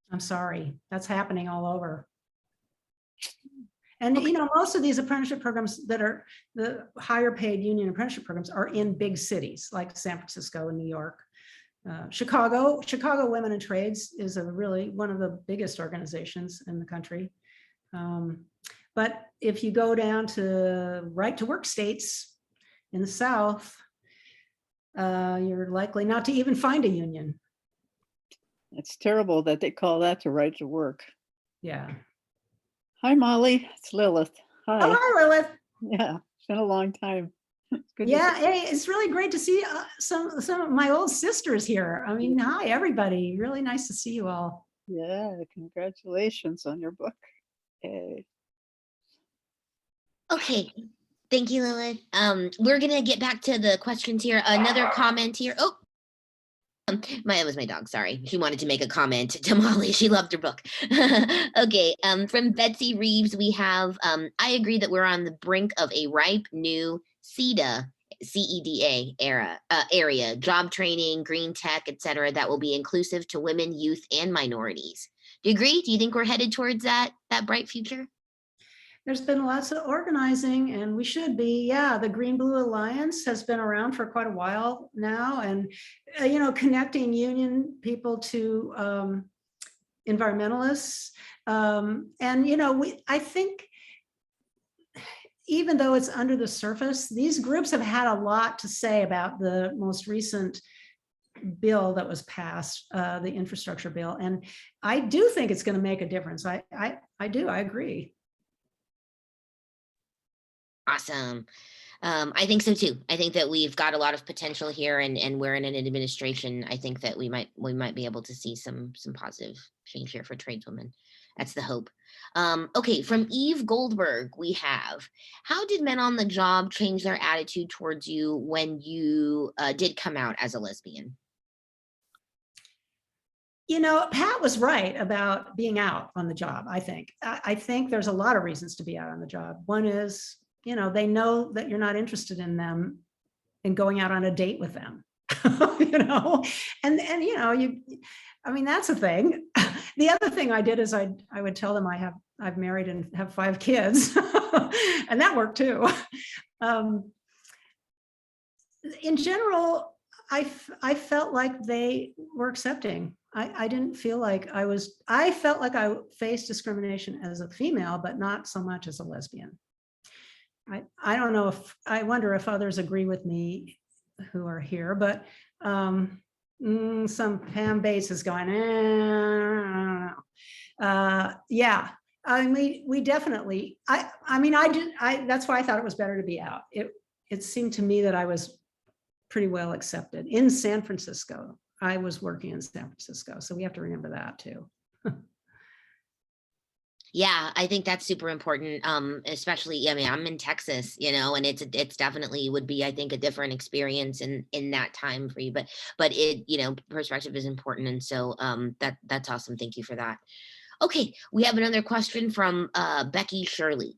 I'm sorry, that's happening all over. And most of these apprenticeship programs that are the higher paid union apprenticeship programs are in big cities like San Francisco and New York. Chicago Women in Trades is really one of the biggest organizations in the country. But if you go down to right to work states in the South, you're likely not to even find a union. It's terrible that they call that the right to work. Yeah. Hi, Molly. It's Lilith. Hi. Oh, hi, Lilith. Yeah, it's been a long time. Yeah, hey, it's really great to see some of my old sisters here. I mean, hi, everybody. Really nice to see you all. Yeah, congratulations on your book. Hey. Okay, thank you, Lilith. We're gonna get back to the questions here. Another comment here. Oh, that was my dog, sorry. She wanted to make a comment to Molly. She loved her book. Okay, from Betsy Reeves, we have, I agree that we're on the brink of a ripe new CEDA area, job training, green tech, etc., that will be inclusive to women, youth, and minorities. Do you agree? Do you think we're headed towards that bright future? There's been lots of organizing, and we should be. Yeah, the Green Blue Alliance has been around for quite a while now, and connecting union people to environmentalists, and I think even though it's under the surface, these groups have had a lot to say about the most recent bill that was passed, the infrastructure bill. And I do think it's going to make a difference. I agree. Awesome. I think so too. I think that we've got a lot of potential here, and we're in an administration. I think that we might be able to see some positive change here for tradeswomen. That's the hope. Okay, from Eve Goldberg, we have, how did men on the job change their attitude towards you when you did come out as a lesbian? You know, Pat was right about being out on the job, I think. I think there's a lot of reasons to be out on the job. One is, you know, they know that you're not interested in them and going out on a date with them, you know, and you know, I mean, that's a thing. The other thing I did is I would tell them I've married and have 5 kids, and that worked too. In general, I felt like they were accepting. I didn't feel like I felt like I faced discrimination as a female, but not so much as a lesbian. I don't know I wonder if others agree with me who are here, but some Pam Bates is going, I don't know. Yeah, I mean, we definitely, that's why I thought it was better to be out. It seemed to me that I was pretty well accepted in San Francisco. I was working in San Francisco, so we have to remember that too. Yeah, I think that's super important. Especially, I mean, I'm in Texas, you know, and it's definitely would be, I think, a different experience in that time for you. But it, you know, perspective is important, and so that's awesome. Thank you for that. Okay, we have another question from Becky Shirley.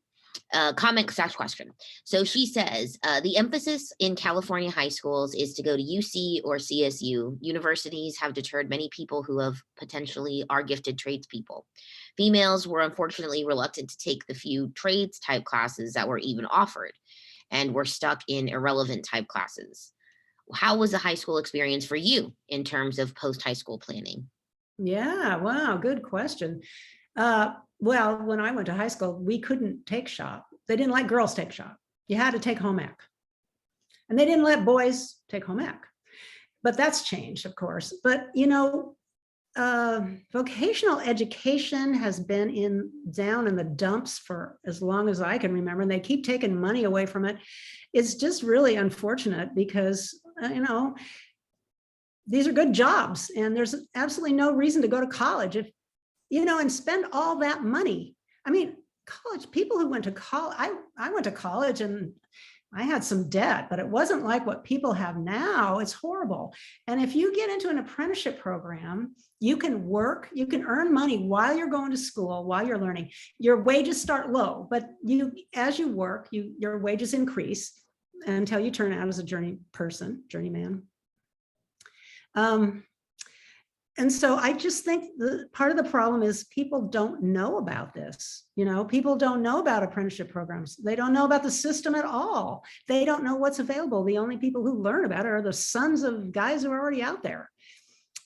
Comment/question. So she says, the emphasis in California high schools is to go to UC or CSU. Universities have deterred many people who potentially are gifted tradespeople. Females were unfortunately reluctant to take the few trades type classes that were even offered, and were stuck in irrelevant type classes. How was the high school experience for you in terms of post-high school planning? Yeah, wow, good question. Well, when I went to high school, we couldn't take shop. They didn't let girls take shop. You had to take home ec. And they didn't let boys take home ec. But that's changed, of course. But, you know, vocational education has been down in the dumps for as long as I can remember, and they keep taking money away from it. It's just really unfortunate because, you know, these are good jobs, and there's absolutely no reason to go to college if, you know, and spend all that money. I mean, college, people who went to college, I went to college and I had some debt, but it wasn't like what people have now. It's horrible. And if you get into an apprenticeship program, you can work, you can earn money while you're going to school, while you're learning. Your wages start low, but as you work, your wages increase until you turn out as a journeyman. And so I just think part of the problem is people don't know about this. You know, people don't know about apprenticeship programs. They don't know about the system at all. They don't know what's available. The only people who learn about it are the sons of guys who are already out there.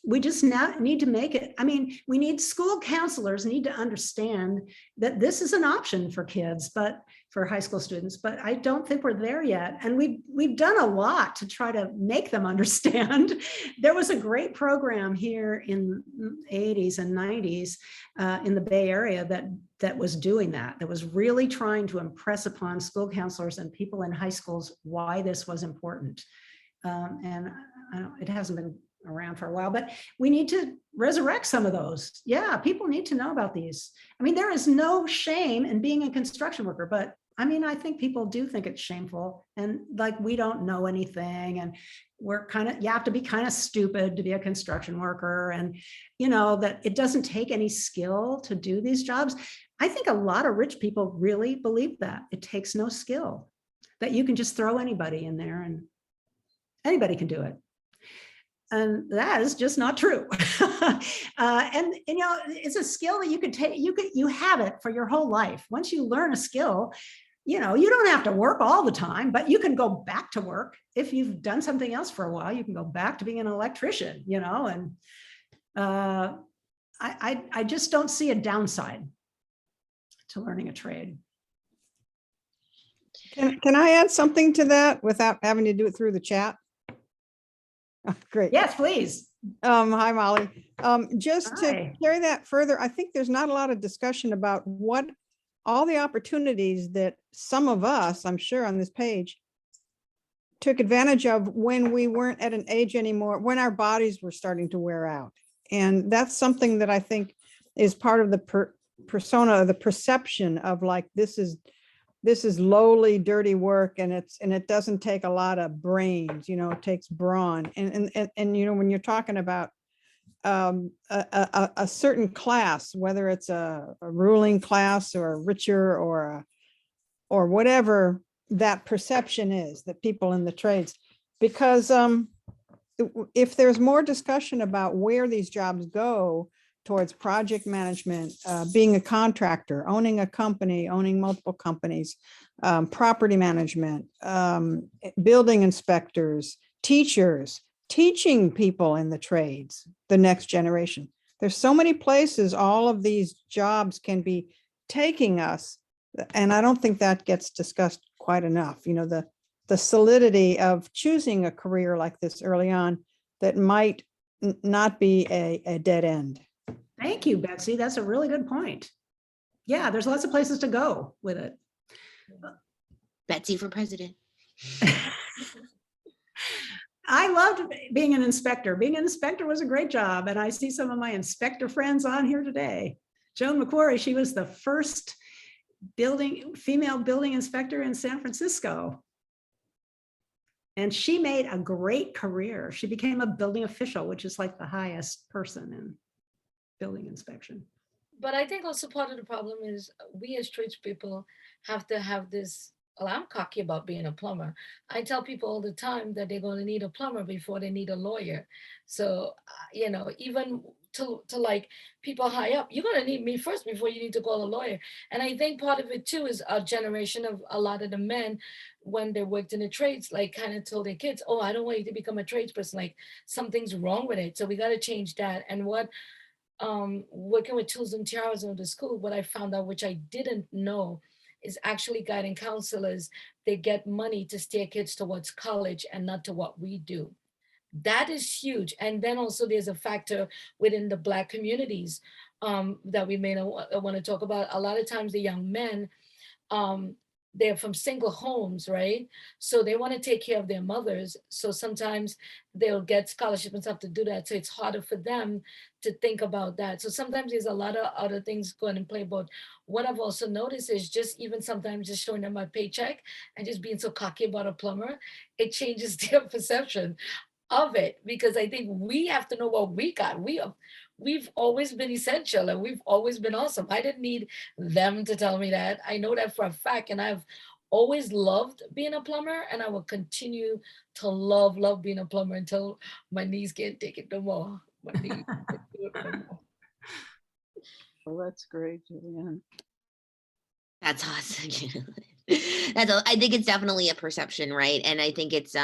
We just now need to make it. I mean, we need school counselors need to understand that this is an option for kids, but for high school students, but I don't think we're there yet. And we've done a lot to try to make them understand. There was a great program here in the 80s and 90s in the Bay Area that was doing that was really trying to impress upon school counselors and people in high schools why this was important. And it hasn't been around for a while, but we need to resurrect some of those. Yeah, people need to know about these. I mean, there is no shame in being a construction worker, but I mean, I think people do think it's shameful and like we don't know anything, and you have to be kind of stupid to be a construction worker, and you know that it doesn't take any skill to do these jobs. I think a lot of rich people really believe that it takes no skill, that you can just throw anybody in there and anybody can do it. And that is just not true. And you know, it's a skill that you could take, you have it for your whole life. Once you learn a skill, you know, you don't have to work all the time, but you can go back to work. If you've done something else for a while, you can go back to being an electrician, you know, and I just don't see a downside to learning a trade. Can I add something to that without having to do it through the chat? Oh, great. Yes, please. Hi, Molly. Just to Hi. carry that further, I think there's not a lot of discussion about what all the opportunities that some of us, I'm sure on this page, took advantage of when we weren't at an age anymore, when our bodies were starting to wear out. And that's something that I think is part of the persona, the perception of like, this is lowly, dirty work, and it doesn't take a lot of brains, it takes brawn. And when you're talking about a certain class, whether it's a ruling class or a richer or whatever that perception is, that people in the trades, because if there's more discussion about where these jobs go towards project management, being a contractor, owning a company, owning multiple companies, property management, building inspectors, teachers, teaching people in the trades, the next generation. There's so many places all of these jobs can be taking us. And I don't think that gets discussed quite enough. The solidity of choosing a career like this early on that might not be a dead end. Thank you, Betsy. That's a really good point. Yeah, there's lots of places to go with it. Betsy for president. I loved being an inspector. Being an inspector was a great job. And I see some of my inspector friends on here today. Joan McQuarrie, she was the first female building inspector in San Francisco. And she made a great career. She became a building official, which is like the highest person in building inspection. But I think also part of the problem is we as tradespeople have to have this, well, I'm cocky about being a plumber. I tell people all the time that they're going to need a plumber before they need a lawyer. So, even to like people high up, you're going to need me first before you need to call a lawyer. And I think part of it too is a generation of a lot of the men, when they worked in the trades, like kind of told their kids, oh, I don't want you to become a tradesperson, like something's wrong with it. So we got to change that. And what working with tools and tiaras in the school, what I found out, which I didn't know, is actually guiding counselors. They get money to steer kids towards college and not to what we do. That is huge. And then also there's a factor within the Black communities that we may want to talk about. A lot of times the young men, they're from single homes, right? So they want to take care of their mothers. So sometimes they'll get scholarships and stuff to do that. So it's harder for them to think about that. So sometimes there's a lot of other things going in play. But what I've also noticed is just even sometimes just showing them my paycheck and just being so cocky about a plumber, it changes their perception of it, because I think we have to know what we got. We've always been essential and we've always been awesome. I didn't need them to tell me that. I know that for a fact, and I've always loved being a plumber, and I will continue to love being a plumber until my knees can't take it no more. My knees can't do it no more. Well, that's great, Julianne. That's awesome. I think it's definitely a perception, right? And I think it's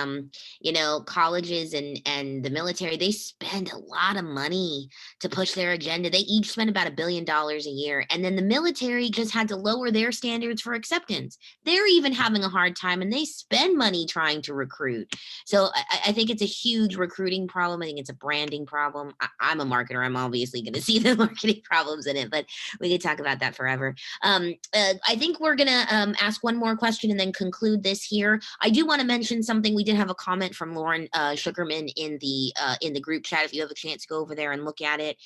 colleges and the military, they spend a lot of money to push their agenda. They each spend about $1 billion a year. And then the military just had to lower their standards for acceptance. They're even having a hard time, and they spend money trying to recruit. So I think it's a huge recruiting problem. I think it's a branding problem. I'm a marketer. I'm obviously going to see the marketing problems in it, but we could talk about that forever. I think we're going to ask one more question and then conclude this here. I do want to mention something. We did have a comment from Lauren Sugarman in the group chat. If you have a chance, go over there and look at it.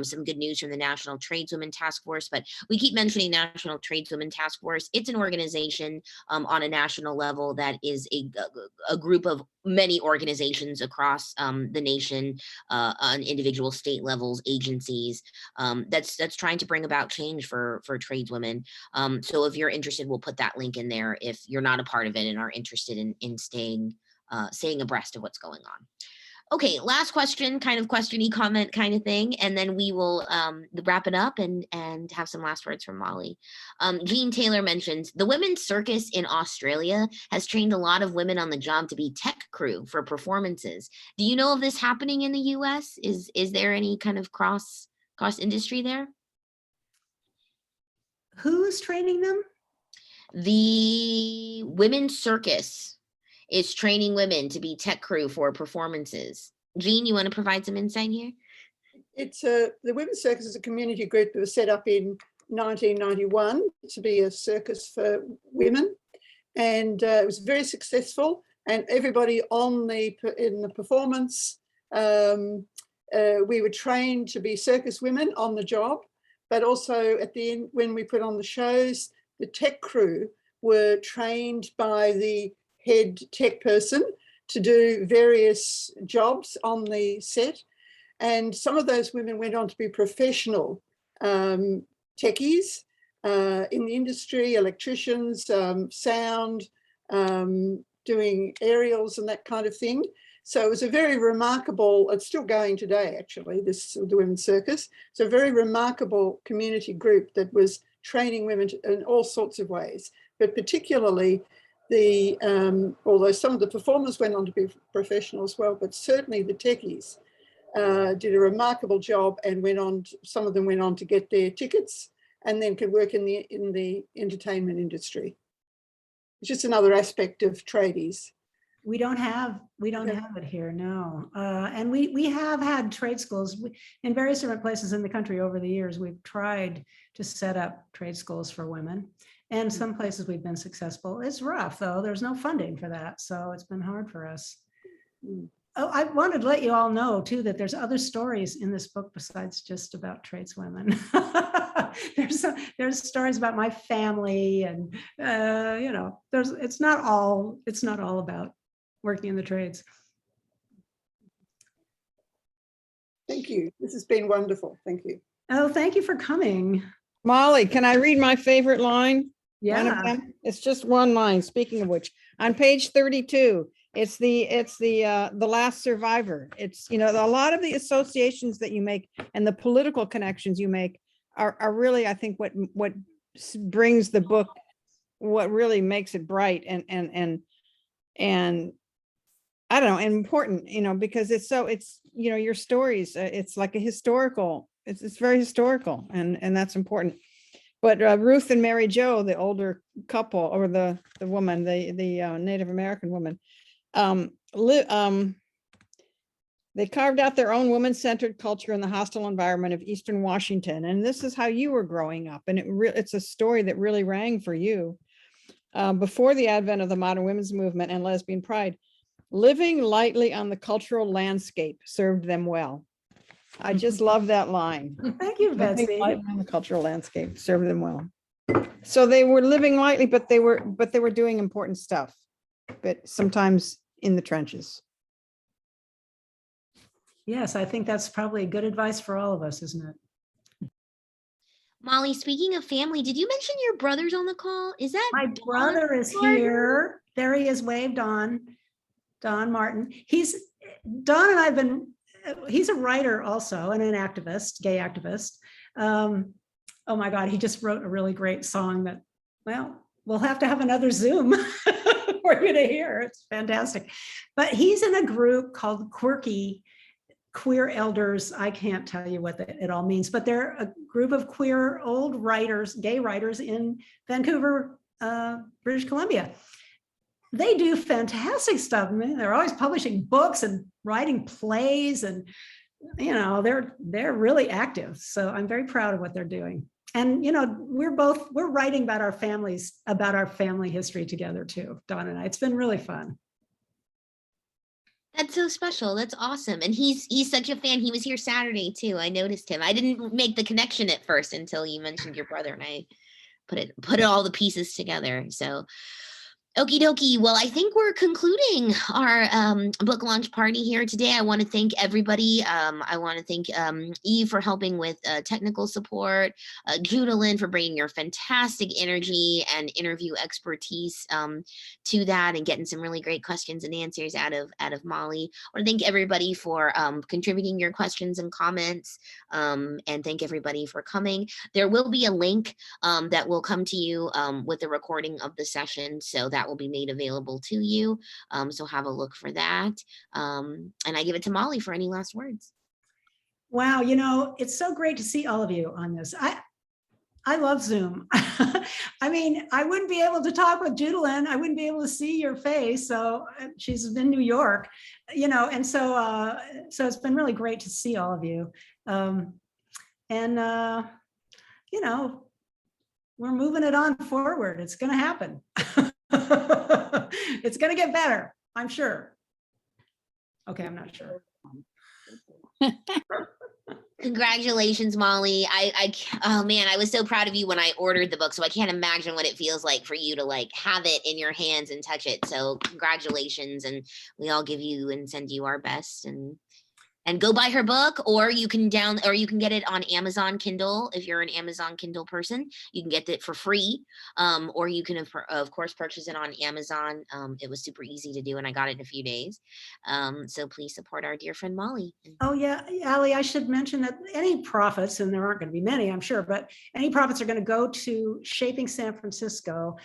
Some good news from the National Tradeswoman Task Force, but we keep mentioning National Tradeswoman Task Force. It's an organization on a national level that is a group of many organizations across the nation, on individual state levels, agencies, that's trying to bring about change for tradeswomen. So if you're interested, we'll put that link in there if you're not a part of it and are interested in staying abreast of what's going on. Okay, last question, kind of questiony comment kind of thing, and then we will wrap it up and have some last words from Molly. Jean Taylor mentions, the women's circus in Australia has trained a lot of women on the job to be tech crew for performances. Do you know of this happening in the US? Is there any kind of cross industry there? Who's training them? The Women's Circus is training women to be tech crew for performances. Jean, you want to provide some insight here? It's the Women's Circus is a community group that was set up in 1991 to be a circus for women, and it was very successful. And everybody in the performance, we were trained to be circus women on the job, but also at the end when we put on the shows, the tech crew were trained by the head tech person to do various jobs on the set. And some of those women went on to be professional techies in the industry, electricians, sound, doing aerials and that kind of thing. So it was a very remarkable, it's still going today actually, the Women's Circus. It's a very remarkable community group that was training women in all sorts of ways, but particularly although some of the performers went on to be professional as well, but certainly the techies did a remarkable job and some of them went on to get their tickets and then could work in the entertainment industry. It's just another aspect of tradies. We don't have it here, no. And we have had trade schools in various different places in the country over the years. We've tried to set up trade schools for women, and some places we've been successful. It's rough though. There's no funding for that, so it's been hard for us. Oh, I wanted to let you all know too that there's other stories in this book besides just about tradeswomen. There's stories about my family, and you know, it's not all about working in the trades. Thank you. This has been wonderful. Thank you. Oh, thank you for coming. Molly, can I read my favorite line? One of Yeah. them? It's just one line. Speaking of which, on page 32, it's the last survivor. It's, you know, a lot of the associations that you make and the political connections you make are really, I think, what brings the book, what really makes it bright and I don't know, and important, you know, because it's, you know, your stories, it's like a historical, it's very historical, and that's important. But Ruth and Mary Jo, the older couple, or the woman, the Native American woman, they carved out their own woman-centered culture in the hostile environment of Eastern Washington. And this is how you were growing up. And it's a story that really rang for you before the advent of the modern women's movement and lesbian pride. Living lightly on the cultural landscape served them well. I just love that line. Thank you, Living Betsy. lightly on the cultural landscape served them well. So they were living lightly, but they were doing important stuff, but sometimes in the trenches. Yes, I think that's probably good advice for all of us, isn't it? Molly, speaking of family, did you mention your brother's on the call? Is that My Don brother is Martin? here. There he is, waved on. Don Martin. Don and I've been, he's a writer also and an activist, gay activist. Oh my God, he just wrote a really great song that, well, we'll have to have another Zoom for you to hear. It's fantastic. But he's in a group called Queer Elders. I can't tell you what it all means, but they're a group of queer old writers, gay writers in Vancouver, British Columbia. They do fantastic stuff. I mean, they're always publishing books and writing plays, and you know, they're really active. So I'm very proud of what they're doing. And you know, we're writing about our families, about our family history together too, Don and I. It's been really fun. That's so special. That's awesome. And he's such a fan. He was here Saturday too. I noticed him. I didn't make the connection at first until you mentioned your brother, and I put all the pieces together. So okie dokie. Well, I think we're concluding our book launch party here today. I want to thank everybody. I want to thank Eve for helping with technical support, Judaline for bringing your fantastic energy and interview expertise to that and getting some really great questions and answers out of Molly. I want to thank everybody for contributing your questions and comments, and thank everybody for coming. There will be a link that will come to you with the recording of the session, so that will be made available to you. So have a look for that. And I give it to Molly for any last words. Wow, you know, it's so great to see all of you on this. I love Zoom. I mean, I wouldn't be able to talk with Judaline. I wouldn't be able to see your face. So she's in New York, you know, and so it's been really great to see all of you. You know, we're moving it on forward. It's going to happen. It's going to get better, I'm sure. Okay, I'm not sure. Congratulations, Molly. Oh man, I was so proud of you when I ordered the book. So I can't imagine what it feels like for you to like have it in your hands and touch it. So congratulations. And we all give you and send you our best, and go buy her book, or you can get it on Amazon Kindle. If you're an Amazon Kindle person, you can get it for free. Or you can of course purchase it on Amazon. It was super easy to do and I got it in a few days. So please support our dear friend Molly. Oh yeah, Allie, I should mention that any profits, and there aren't going to be many, I'm sure, but any profits are going to go to Shaping San Francisco.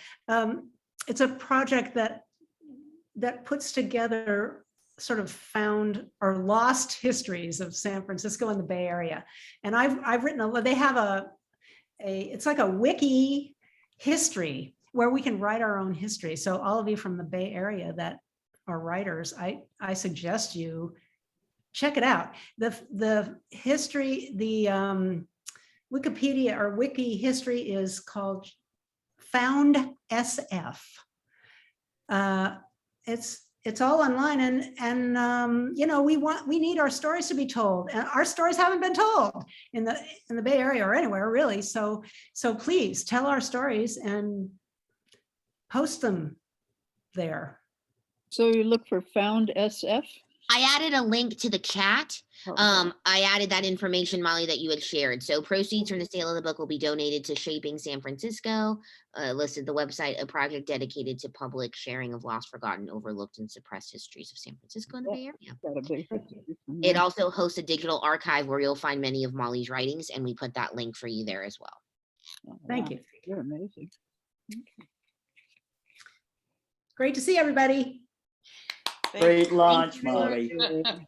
It's a project that puts together sort of found or lost histories of San Francisco and the Bay Area. And I've written they have it's like a wiki history where we can write our own history. So all of you from the Bay Area that are writers, I suggest you check it out. The history, the Wikipedia or wiki history is called Found SF. It's all online, and you know, we need our stories to be told, and our stories haven't been told in the Bay Area or anywhere really. So please tell our stories and post them there. So you look for Found SF? I added a link to the chat. I added that information, Molly, that you had shared. So proceeds from the sale of the book will be donated to Shaping San Francisco. Listed the website, a project dedicated to public sharing of lost, forgotten, overlooked, and suppressed histories of San Francisco and the Bay Area. Got a big It also hosts a digital archive where you'll find many of Molly's writings, and we put that link for you there as well. Oh, Thank wow. you. You're amazing. Great to see everybody. Great launch, you very Molly. Okay.